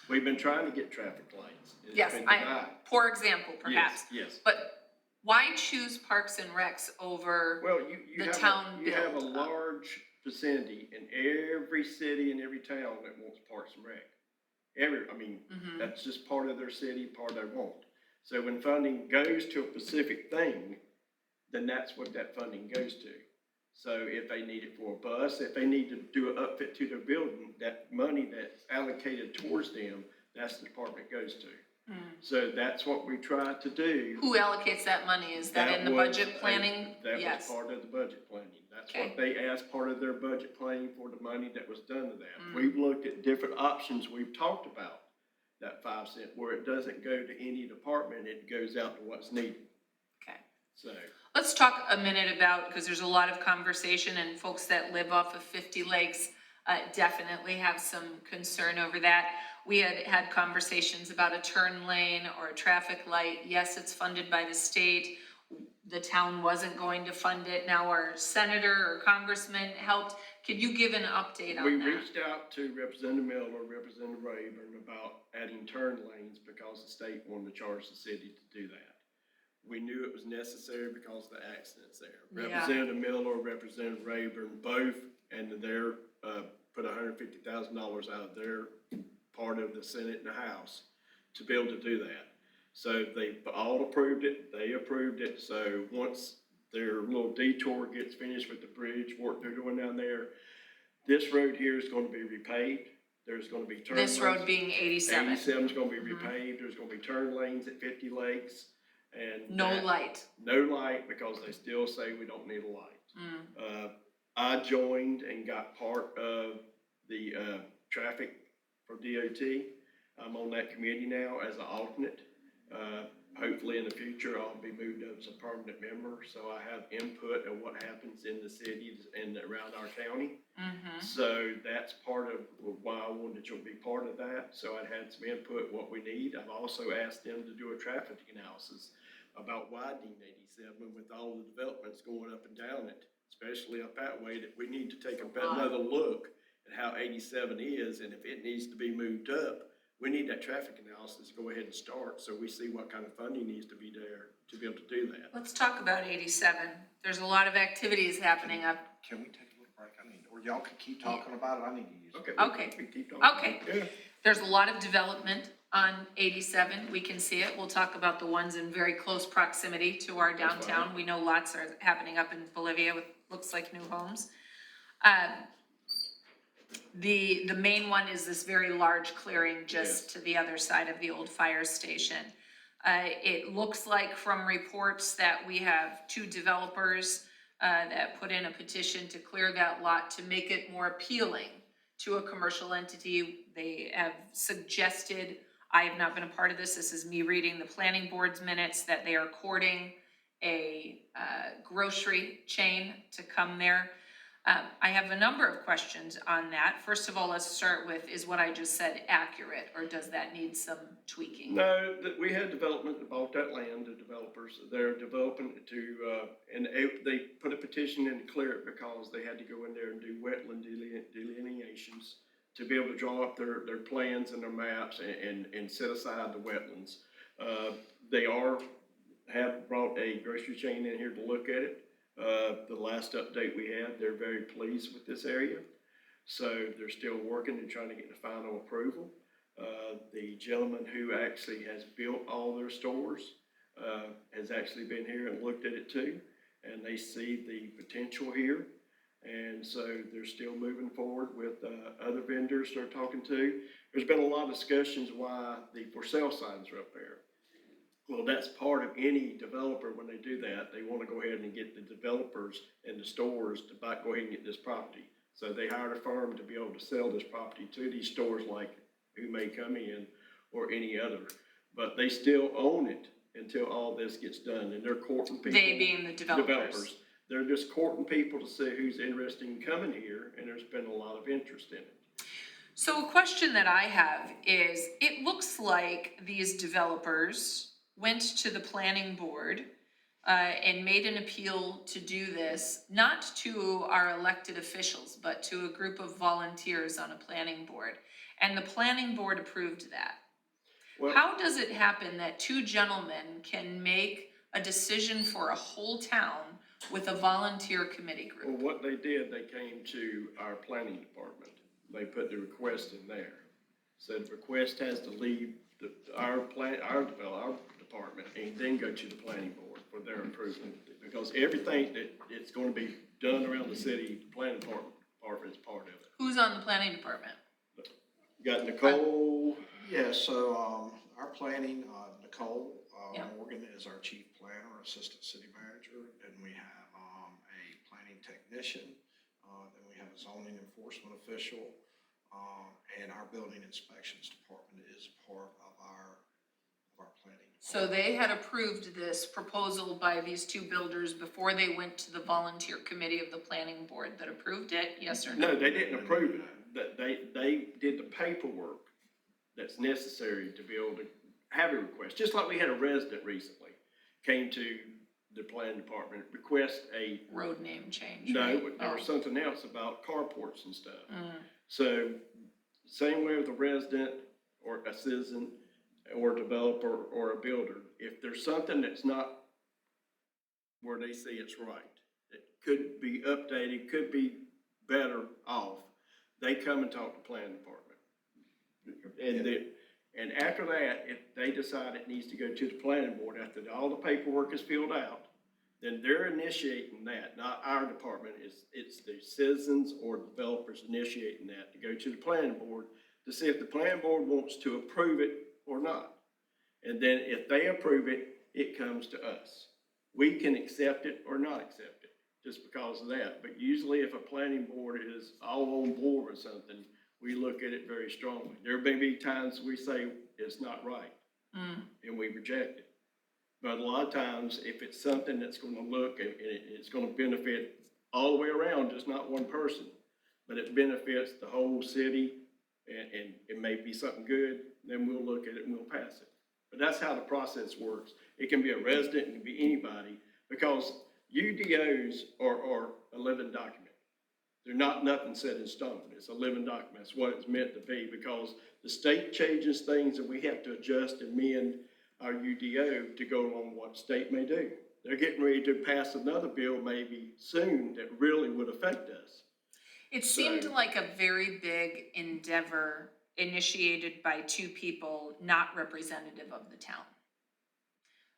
We've been trying to get traffic lights. It's Yes, been denied. poor example perhaps. Yes. But why choose Parks and Recs over Well, you the have town you have a build? large vicinity in every city and every town that wants Parks and Rec. That's just part of their city, part of their want. So when funding goes to a specific thing, then that's what that funding goes to. So if they need it for a bus, if they need to do an upfit to their building, that money that's allocated towards them, that's the department it goes to. So that's what we try to do. Who allocates that money? Is that in the budget planning? That Yes. was part of the budget planning. That's Okay. what they asked part of their budget planning for the money that was done to that. We've looked at different options. We've talked about that 5 cent where it doesn't go to any department, it goes out to what's needed. Okay. So, Let's talk a minute about, because there's a lot of conversation and folks that live off of 50 Lakes definitely have some concern over that. We had conversations about a turn lane or a traffic light. Yes, it's funded by the state. The town wasn't going to fund it. Now our senator or congressman helped. Could you give an update on we that? reached out to Representative Miller, Representative Rayburn about adding turn lanes because the state wanted to charge the city to do that. we knew it was necessary because of the accidents there. Yeah. Representative Miller, Representative Rayburn, both, and they're, put $150,000 out of their part of the Senate and the House to be able to do that. So they all approved it, they approved it, so once their little detour gets finished with the bridge work they're doing down there, this road here is gonna be repaved, there's gonna be turn lanes. This road being 87. 87 is gonna be repaved, there's gonna be turn lanes at 50 Lakes, and No that- light. no light, because they still say we don't need a light. I joined and got part of the, traffic for DOT. I'm on that committee now as an alternate. Hopefully in the future, I'll be moved up as a permanent member, so I have input on what happens in the cities and around our county. So that's part of why I wanted to be part of that, so I had some input what we need. I've also asked them to do a traffic analysis about widening 87 with all the developments going up and down it, especially up that way, that we need to take another look at how 87 is, and if it needs to be moved up, we need that traffic analysis to go ahead and start, so we see what kind of funding needs to be there to be able to do that. Let's talk about 87. There's a lot of activities happening up. Can we take a little break? Or y'all can keep talking about it, I need to use it. Okay. We keep talking. Okay. Yeah. There's a lot of development on 87. We can see it. We'll talk about the ones in very close proximity to our That's downtown. fine. We know lots are happening up in Bolivia with, looks like new homes. The main one is this very large clearing just Yes. to the other side of the old fire station. It looks like from reports that we have two developers that put in a petition to clear that lot to make it more appealing to a commercial entity. They have suggested, I have not been a part of this is me reading the planning board's minutes, that they are courting a grocery chain to come there. I have a number of questions on that. First of all, let's start with, is what I just said accurate, or does that need some tweaking? No, we had development that bought that land, the developers, they're developing it to, and they put a petition in to clear it because they had to go in there and do wetland delineations to be able to draw up their plans and their maps and set aside the wetlands. They have brought a grocery chain in here to look at it. The last update we had, they're very pleased with this area. So they're still working and trying to get the final approval. The gentleman who actually has built all their stores, has actually been here and looked at it too. And they see the potential here. And so they're still moving forward with, other vendors they're talking to. There's been a lot of discussions why the for sale signs are up there. Well, that's part of any developer when they do that. They want to go ahead and get the developers and the stores to go ahead and get this property. So they hired a firm to be able to sell this property to these stores like who may come in or any other. But they still own it until all this gets done, and they're courting people. They being the developers. They're just courting people to see who's interested in coming here, and there's been a lot of interest in it. So a question that I have is, it looks like these developers went to the planning board and made an appeal to do this, not to our elected officials, but to a group of volunteers on a planning board. And the planning board approved that. Well, How does it happen that two gentlemen can make a decision for a whole town with a volunteer committee well, group? what they did, they came to our planning department. They put the request in there. Said the request has to leave our department and then go to the planning board for their approval. Because everything that it's gonna be done around the city, the planning department is part of it. Who's on the planning department? Got Nicole, Yeah, so, our planning, Nicole, Yeah. Morgan is our chief planner, assistant city manager, and we have, a planning technician, then we have a zoning enforcement official, and our building inspections department is part of our planning. So they had approved this proposal by these two builders before they went to the volunteer committee of the planning board that approved it, yes or no? no, they didn't approve it. That they did the paperwork that's necessary to be able to have a request. Just like we had a resident recently, came to the planning department, request a, Road name change, no, right? there was Oh. something else about carports and stuff. Mm. So, same way with a resident or a citizen or a developer or a builder, if there's something that's not where they see it's right. It could be updated, could be better off. They come and talk to planning department. And after that, if they decide it needs to go to the planning board, after all the paperwork is filled out, then they're initiating that, not our department. It's the citizens or developers initiating that to go to the planning board to see if the planning board wants to approve it or not. And then if they approve it, it comes to us. We can accept it or not accept it, just because of that. But usually if a planning board is all on board with something, we look at it very strongly. There may be times we say it's not right, and we reject it. But a lot of times, if it's something that's gonna look, and it's gonna benefit all the way around, just not one person, but it benefits the whole city, and it may be something good, then we'll look at it and we'll pass it. But that's how the process works. It can be a resident, it can be anybody, because UDOs are a living document. They're not nothing set in stone. It's a living document. That's what it's meant to be, because the state changes things and we have to adjust and amend our UDO to go along with what the state may do. They're getting ready to pass another bill maybe soon that really would affect us. It seemed like a very big endeavor initiated by two people not representative of the town.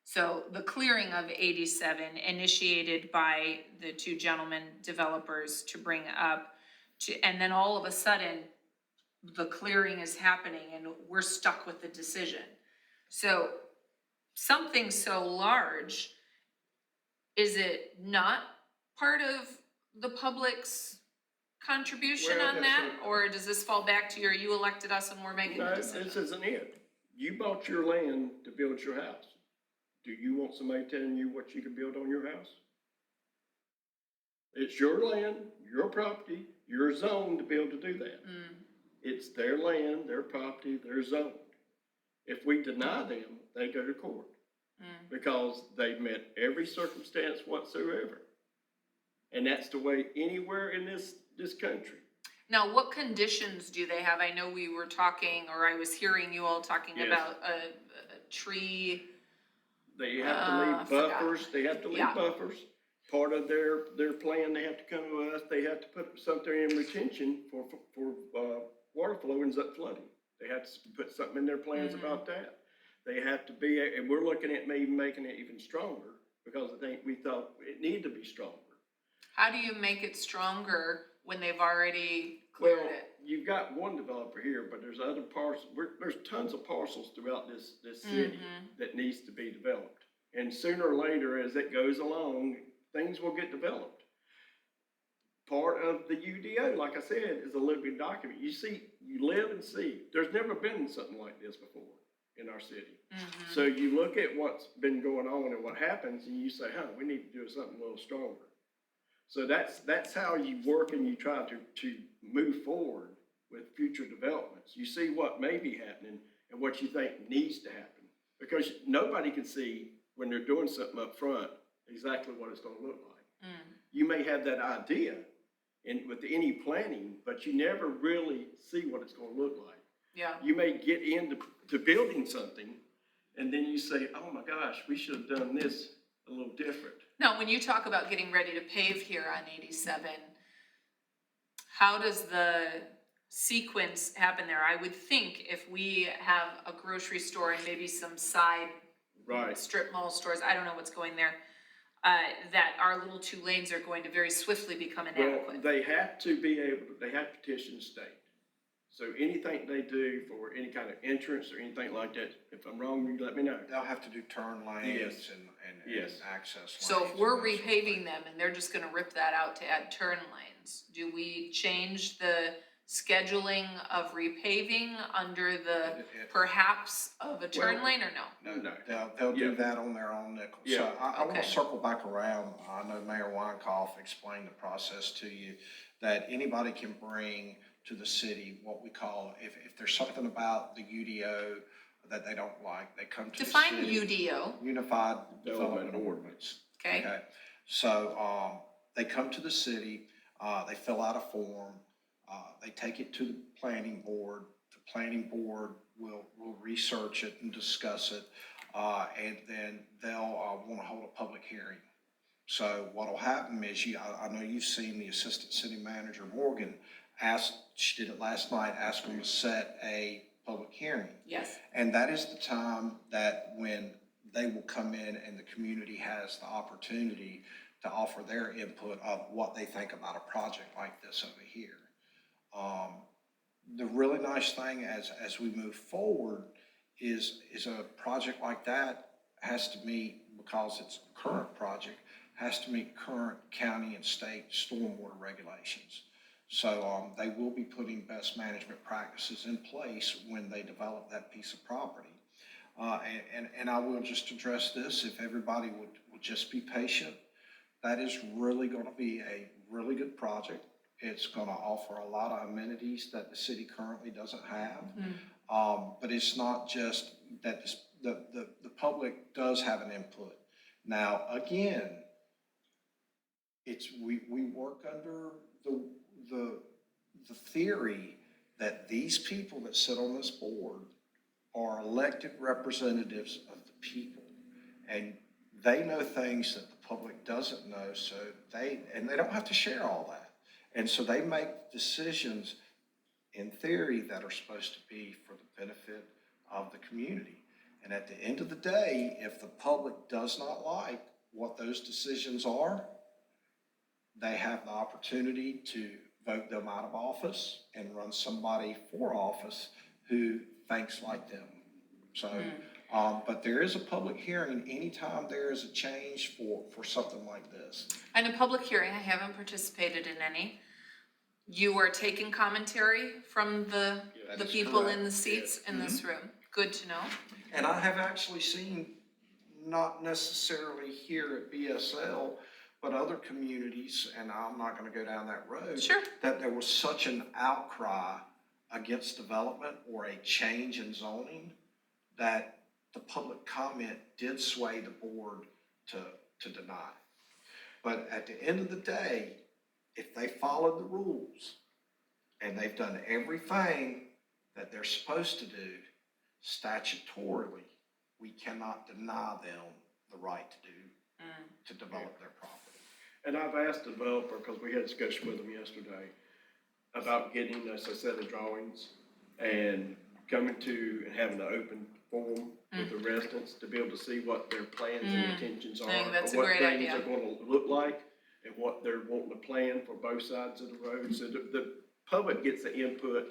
So the clearing of 87 initiated by the two gentlemen developers to bring up and then all of a sudden the clearing is happening and we're stuck with the decision. So something so large, is it not part of the public's contribution Well, on yes, that? sir. Or does this fall back to you elected us and we're making the No, decision? this isn't it. You bought your land to build your house. Do you want somebody telling you what you can build on your house? It's your land, your property, your zone to be able to do that. It's their land, their property, their zone. If we deny them, they go to court because they've met every circumstance whatsoever. And that's the way anywhere in this country. Now, what conditions do they have? I know we were talking, or I was hearing you all talking Yes. about a tree. They have to leave buffers, they have to leave buffers. Part of their plan, they have to come to us, they have to put something in retention for water flow ends up flooding. They have to put something in their plans about that. They have to be, and we're looking at maybe making it even stronger, because I think we thought it needed to be stronger. How do you make it stronger when they've already cleared it? You've got one developer here, but there's other parcels, there's tons of parcels throughout this city that needs to be developed. And sooner or later, as it goes along, things will get developed. Part of the UDO, like I said, is a living document. You see, you live and see. There's never been something like this before in our city. So you look at what's been going on and what happens, and you say, we need to do something a little stronger. So that's how you work and you try to move forward with future developments. You see what may be happening and what you think needs to happen. Because nobody can see when they're doing something up front exactly what it's going to look like. You may have that idea with any planning, but you never really see what it's going to look like. Yeah. You may get into building something, and then you say, oh my gosh, we should have done this a little different. Now, when you talk about getting ready to pave here on 87, how does the sequence happen there? I would think if we have a grocery store and maybe some side strip mall stores, I don't know what's going there, that our little 2 lanes are going to very swiftly become inadequate. Well, they have to petition the state. So anything they do for any kind of entrance or anything like that, if I'm wrong, you let me know. They'll have to do turn lanes and access lanes. So if we're repaving them and they're just gonna rip that out to add turn lanes, do we change the scheduling of repaving under the perhaps of a turn lane or no? No. They'll do that on their own nickel. Yeah. So I want to circle back around. I know Mayor Weinkoff explained the process to you, that anybody can bring to the city what we call, if there's something about the UDO that they don't like, they come to the city. Define UDO. Unified Development Ordinance. Okay. So they come to the city, they fill out a form, they take it to the planning board. The planning board will research it and discuss it, and then they'll want to hold a public hearing. So what'll happen is I know you've seen the assistant city manager, Morgan, she did it last night, ask them to set a public hearing. Yes. And that is the time that when they will come in and the community has the opportunity to offer their input of what they think about a project like this over here. The really nice thing as we move forward is a project like that has to meet, because it's a current project, has to meet current county and state stormwater regulations. So they will be putting best management practices in place when they develop that piece of property. And I will just address this, if everybody would just be patient, that is really going to be a really good project. It's going to offer a lot of amenities that the city currently doesn't have. But it's not just that the public does have an input. Now, again, we work under the theory that these people that sit on this board are elected representatives of the people, and they know things that the public doesn't know, so they don't have to share all that. And so they make decisions in theory that are supposed to be for the benefit of the community. And at the end of the day, if the public does not like what those decisions are, they have the opportunity to vote them out of office and run somebody for office who thinks like them. So, but there is a public hearing anytime there is a change for something like this. And a public hearing, I haven't participated in any. You are taking commentary from the people in the seats in this room. Good to know. And I have actually seen, not necessarily here at BSL, but other communities, and I'm not going to go down that road, Sure. that there was such an outcry against development or a change in zoning that the public comment did sway the board to deny. But at the end of the day, if they followed the rules and they've done everything that they're supposed to do statutorily, we cannot deny them the right to develop their property. And I've asked the developer, because we had a discussion with them yesterday, about getting us a set of drawings and coming to and having an open forum with the residents to be able to see what their plans and intentions are. I think that's a or great what idea. things are going to look like and what they're wanting to plan for both sides of the road. So the public gets the input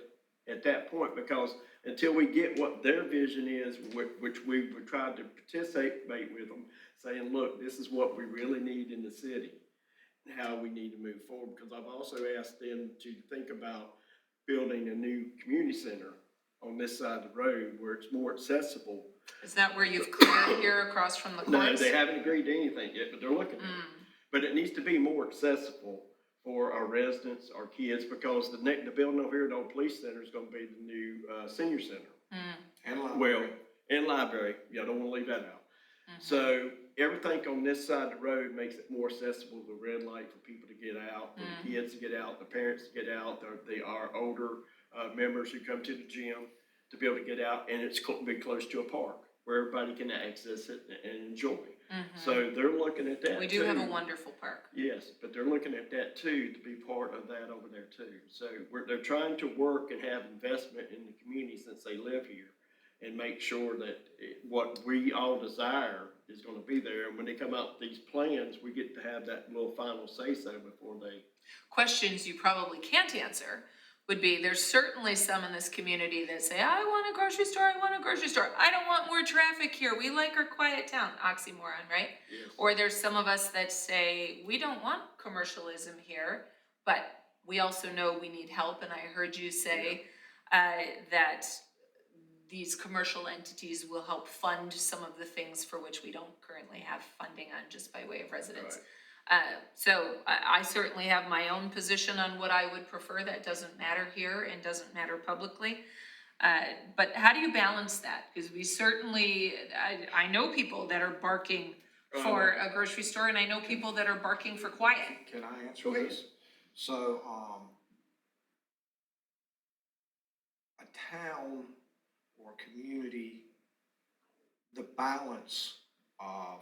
at that point, because until we get what their vision is, which we would try to participate with them, saying, look, this is what we really need in the city, and how we need to move forward. Because I've also asked them to think about building a new community center on this side of the road where it's more accessible. Is that where you've cleared here across from the courts? No, they haven't agreed to anything yet, but they're looking at it. But it needs to be more accessible for our residents, our kids, because the building over here, the old police center, is going to be the new senior center. And library. Well, and library. Yeah, I don't want to leave that out. So everything on this side of the road makes it more accessible, the red light for people to get out, for the kids to get out, the parents to get out, our older members who come to the gym to be able to get out, and it's be close to a park where everybody can access it and enjoy. So they're looking at that. We do have a wonderful park. Yes, but they're looking at that too, to be part of that over there too. So they're trying to work and have investment in the community since they live here, and make sure that what we all desire is going to be there. And when they come out with these plans, we get to have that little final say-so before they. Questions you probably can't answer would be, there's certainly some in this community that say, I want a grocery store, I want a grocery store. I don't want more traffic here. We like our quiet town. Oxymoron, right? Yes. Or there's some of us that say, we don't want commercialism here, but we also know we need help. And I heard you say that these commercial entities will help fund some of the things for which we don't currently have funding on, just by way of residents. Right. So I certainly have my own position on what I would prefer. That doesn't matter here and doesn't matter publicly. But how do you balance that? Because we certainly, I know people that are barking for a grocery store, and I know people that are barking for quiet. Can I answer this? So, a town or community, the balance of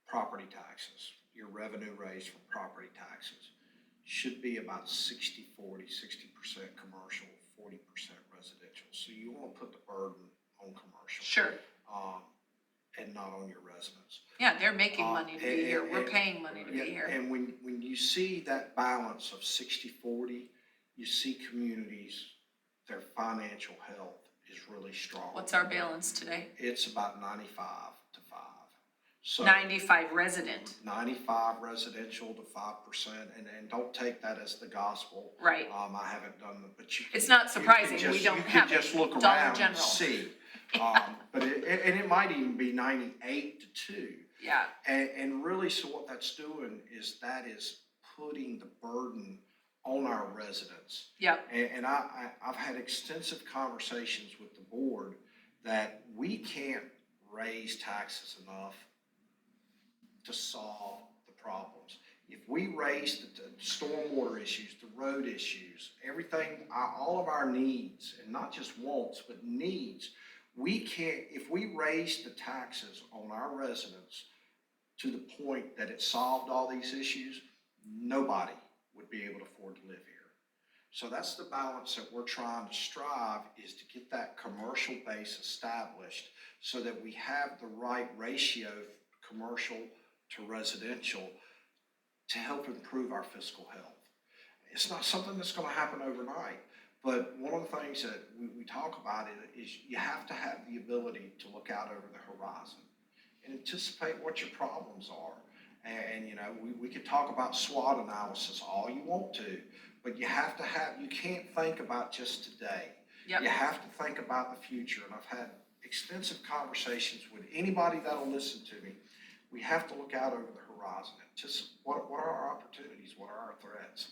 property taxes, your revenue raised from property taxes, should be about 60-40, 60% commercial, 40% residential. So you want to put the burden on commercial. Sure. And not on your residents. Yeah, they're making money to be here. We're and- paying money to be here. And when you see that balance of 60-40, you see communities, their financial health is really strong. What's our balance today? It's about 95 to 5. So 95 resident. 95 residential to 5%, and don't take that as the gospel. Right. I haven't done the, but you. It's not surprising. We don't have You can just look Dollar around and General. see. But it might even be 98 to 2. Yeah. And really, so what that's doing is that is putting the burden on our residents. Yep. And I've had extensive conversations with the board that we can't raise taxes enough to solve the problems. If we raise the stormwater issues, the road issues, everything, all of our needs, and not just wants, but needs, we can't, if we raise the taxes on our residents to the point that it solved all these issues, nobody would be able to afford to live here. So that's the balance that we're trying to strive, is to get that commercial base established so that we have the right ratio of commercial to residential to help improve our fiscal health. It's not something that's going to happen overnight, but one of the things that we talk about is you have to have the ability to look out over the horizon and anticipate what your problems are. And you know, we could talk about SWOT analysis all you want to, but you have to have, you can't think about just today. Yep. You have to think about the future. And I've had extensive conversations with anybody that'll listen to me. We have to look out over the horizon. Just what are our opportunities? What are our threats?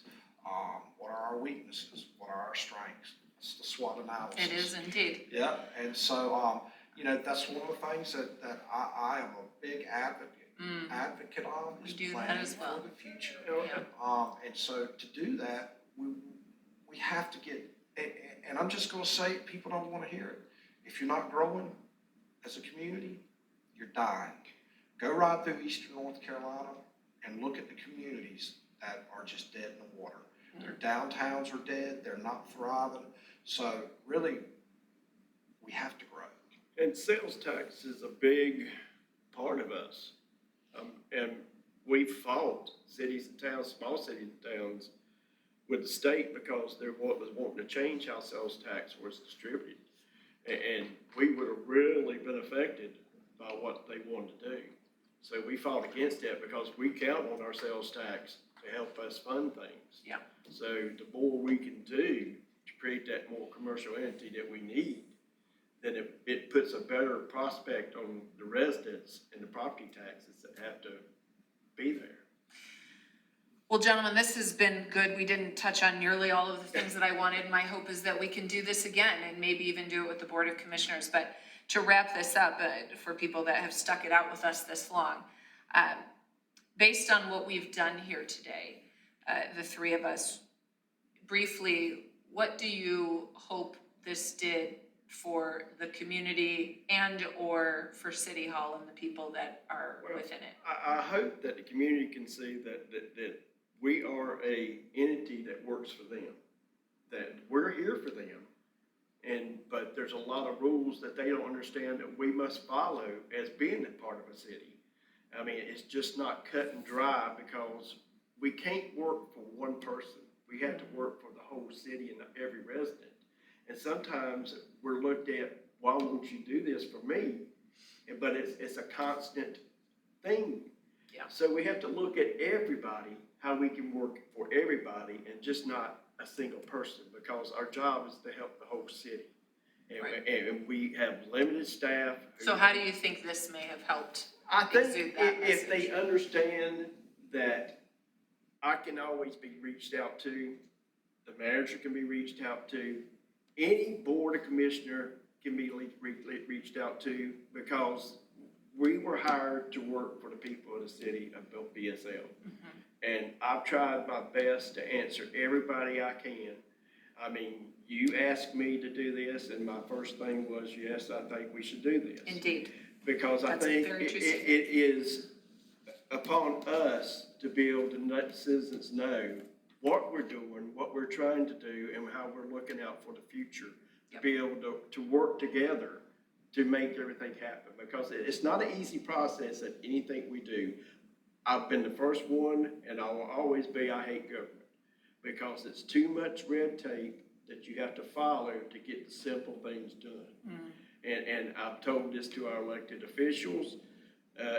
What are our weaknesses? What are our strengths? It's the SWOT analysis. It is indeed. Yeah, and so, you know, that's one of the things that I am a big advocate on, We is do that planning as well. for the future. Yeah. And so to do that, we have to get, and I'm just gonna say it, people don't wanna hear it. If you're not growing as a community, you're dying. Go right through eastern North Carolina and look at the communities that are just dead in the water. Their downtowns are dead, they're not thriving. So really, we have to grow. And sales tax is a big part of us. And we fought cities and towns, small cities and towns, with the state because they was wanting to change how sales tax was distributed. And we would have really been affected by what they wanted to do. So we fought against that because we count on our sales tax to help us fund things. Yeah. So the more we can do to create that more commercial entity that we need, then it puts a better prospect on the residents and the property taxes that have to be there. Well, gentlemen, this has been good. We didn't touch on nearly all of the things that I wanted. My hope is that we can do this again and maybe even do it with the Board of Commissioners. But to wrap this up, for people that have stuck it out with us this long, based on what we've done here today, the three of us, briefly, what do you hope this did for the community and or for City Hall and the people that are within it? I hope that the community can see that we are a entity that works for them, that we're here for them. But there's a lot of rules that they don't understand that we must follow as being a part of a city. I mean, it's just not cut and dry because we can't work for one person. We have to work for the whole city and every resident. And sometimes we're looked at, why won't you do this for me? But it's a constant thing. Yeah. So we have to look at everybody, how we can work for everybody and just not a single person, because our job is to help the whole city. And, Right. and we have limited staff. So how do you think this may have helped I think exude that if message? they understand that I can always be reached out to, the manager can be reached out to, any board of commissioner can be reached out to, because we were hired to work for the people of the city of BSL. And I've tried my best to answer everybody I can. I mean, you asked me to do this, and my first thing was, yes, I think we should do this. Indeed. Because I That's a think very it true statement. is upon us to be able to let the citizens know what we're doing, what we're trying to do, and how we're looking out for the future. To be able to work together to make everything happen, because it's not an easy process at anything we do. I've been the first one, and I will always be, I hate government, because it's too much red tape that you have to follow to get the simple things done. And I've told this to our elected officials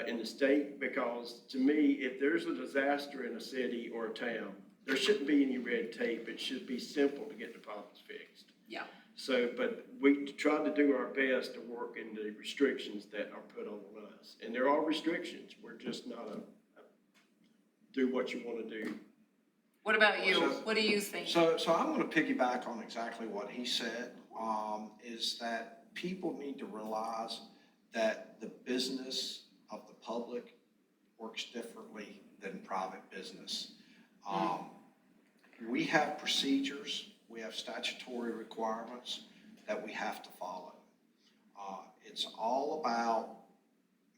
in the state, because to me, if there's a disaster in a city or a town, there shouldn't be any red tape. It should be simple to get the problems fixed. Yeah. So, but we try to do our best to work in the restrictions that are put on us. And there are restrictions. We're just not do what you want to do. What about you? So- What do you think? So I'm going to piggyback on exactly what he said, is that people need to realize that the business of the public works differently than private business. We have procedures, we have statutory requirements that we have to follow. It's all about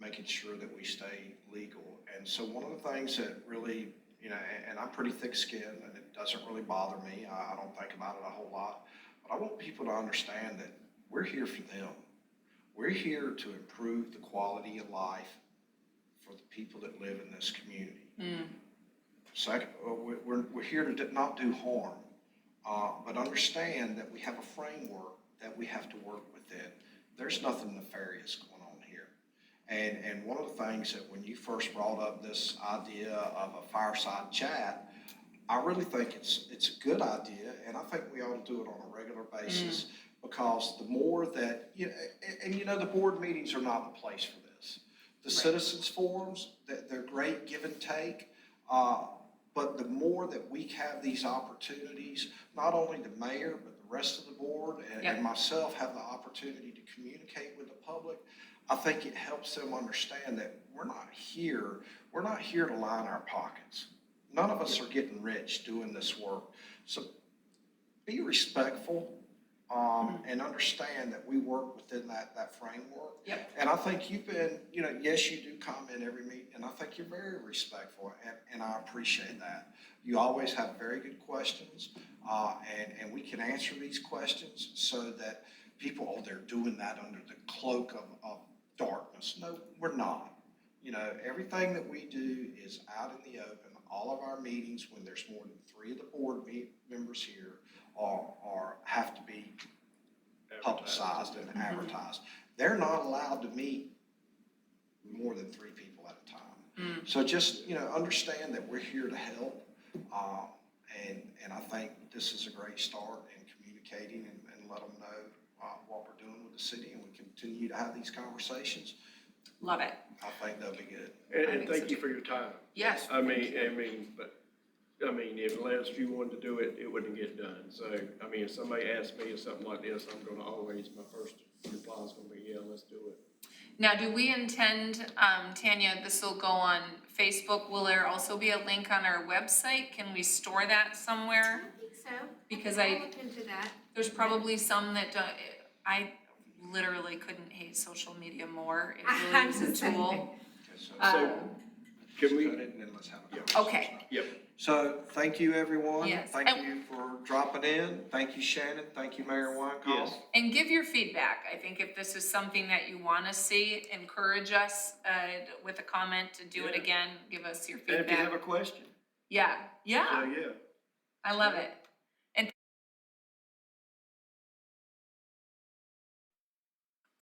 making sure that we stay legal. And so one of the things that really, and I'm pretty thick-skinned and it doesn't really bother me. I don't think about it a whole lot. But I want people to understand that we're here for them. We're here to improve the quality of life for the people that live in this community. Second, we're here to not do harm, but understand that we have a framework that we have to work within. There's nothing nefarious going on here. And one of the things that when you first brought up this idea of a fireside chat, I really think it's a good idea, and I think we ought to do it on a regular basis, because the more that, the board meetings are not the place for this. The citizens forums, they're great give and take, but the more that we have these opportunities, not only the mayor, but the rest of the board and myself have the opportunity to communicate with the public, I think it helps them understand that we're not here to line our pockets. None of us are getting rich doing this work. So be respectful and understand that we work within that framework. Yep. And I think you've been, yes, you do comment every meeting, and I think you're very respectful, and I appreciate that. You always have very good questions, and we can answer these questions so that people, they're doing that under the cloak of darkness. No, we're not. Everything that we do is out in the open. All of our meetings, when there's more than 3 of the board members here, have to be publicized and advertised. They're not allowed to meet more than 3 people at a time. So just, understand that we're here to help. And I think this is a great start in communicating and let them know what we're doing with the city, and we continue to have these conversations. Love it. I think that'll be good. And thank you for your time. Yes. Unless you wanted to do it, it wouldn't get done. So, if somebody asks me or something like this, I'm gonna always, my first reply is gonna be, yeah, let's do it. Now, do we intend, Tanya, this will go on Facebook, will there also be a link on our website? Can we store that somewhere? I think so. Because I'll look into that. There's probably some that, I literally couldn't hate social media more. It really I'm is a the same. tool. So Can we? cut it and then let's have a conversation. Okay. Yep. So thank you, everyone. Yes. Thank you for dropping in. Thank you, Shannon. Thank you, Mayor Weinkauf. Yes. And give your feedback. I think if this is something that you want to see, encourage us with a comment to do it Yeah. again. Give us your And if you feedback. have a question, Yeah, so yeah. I love it.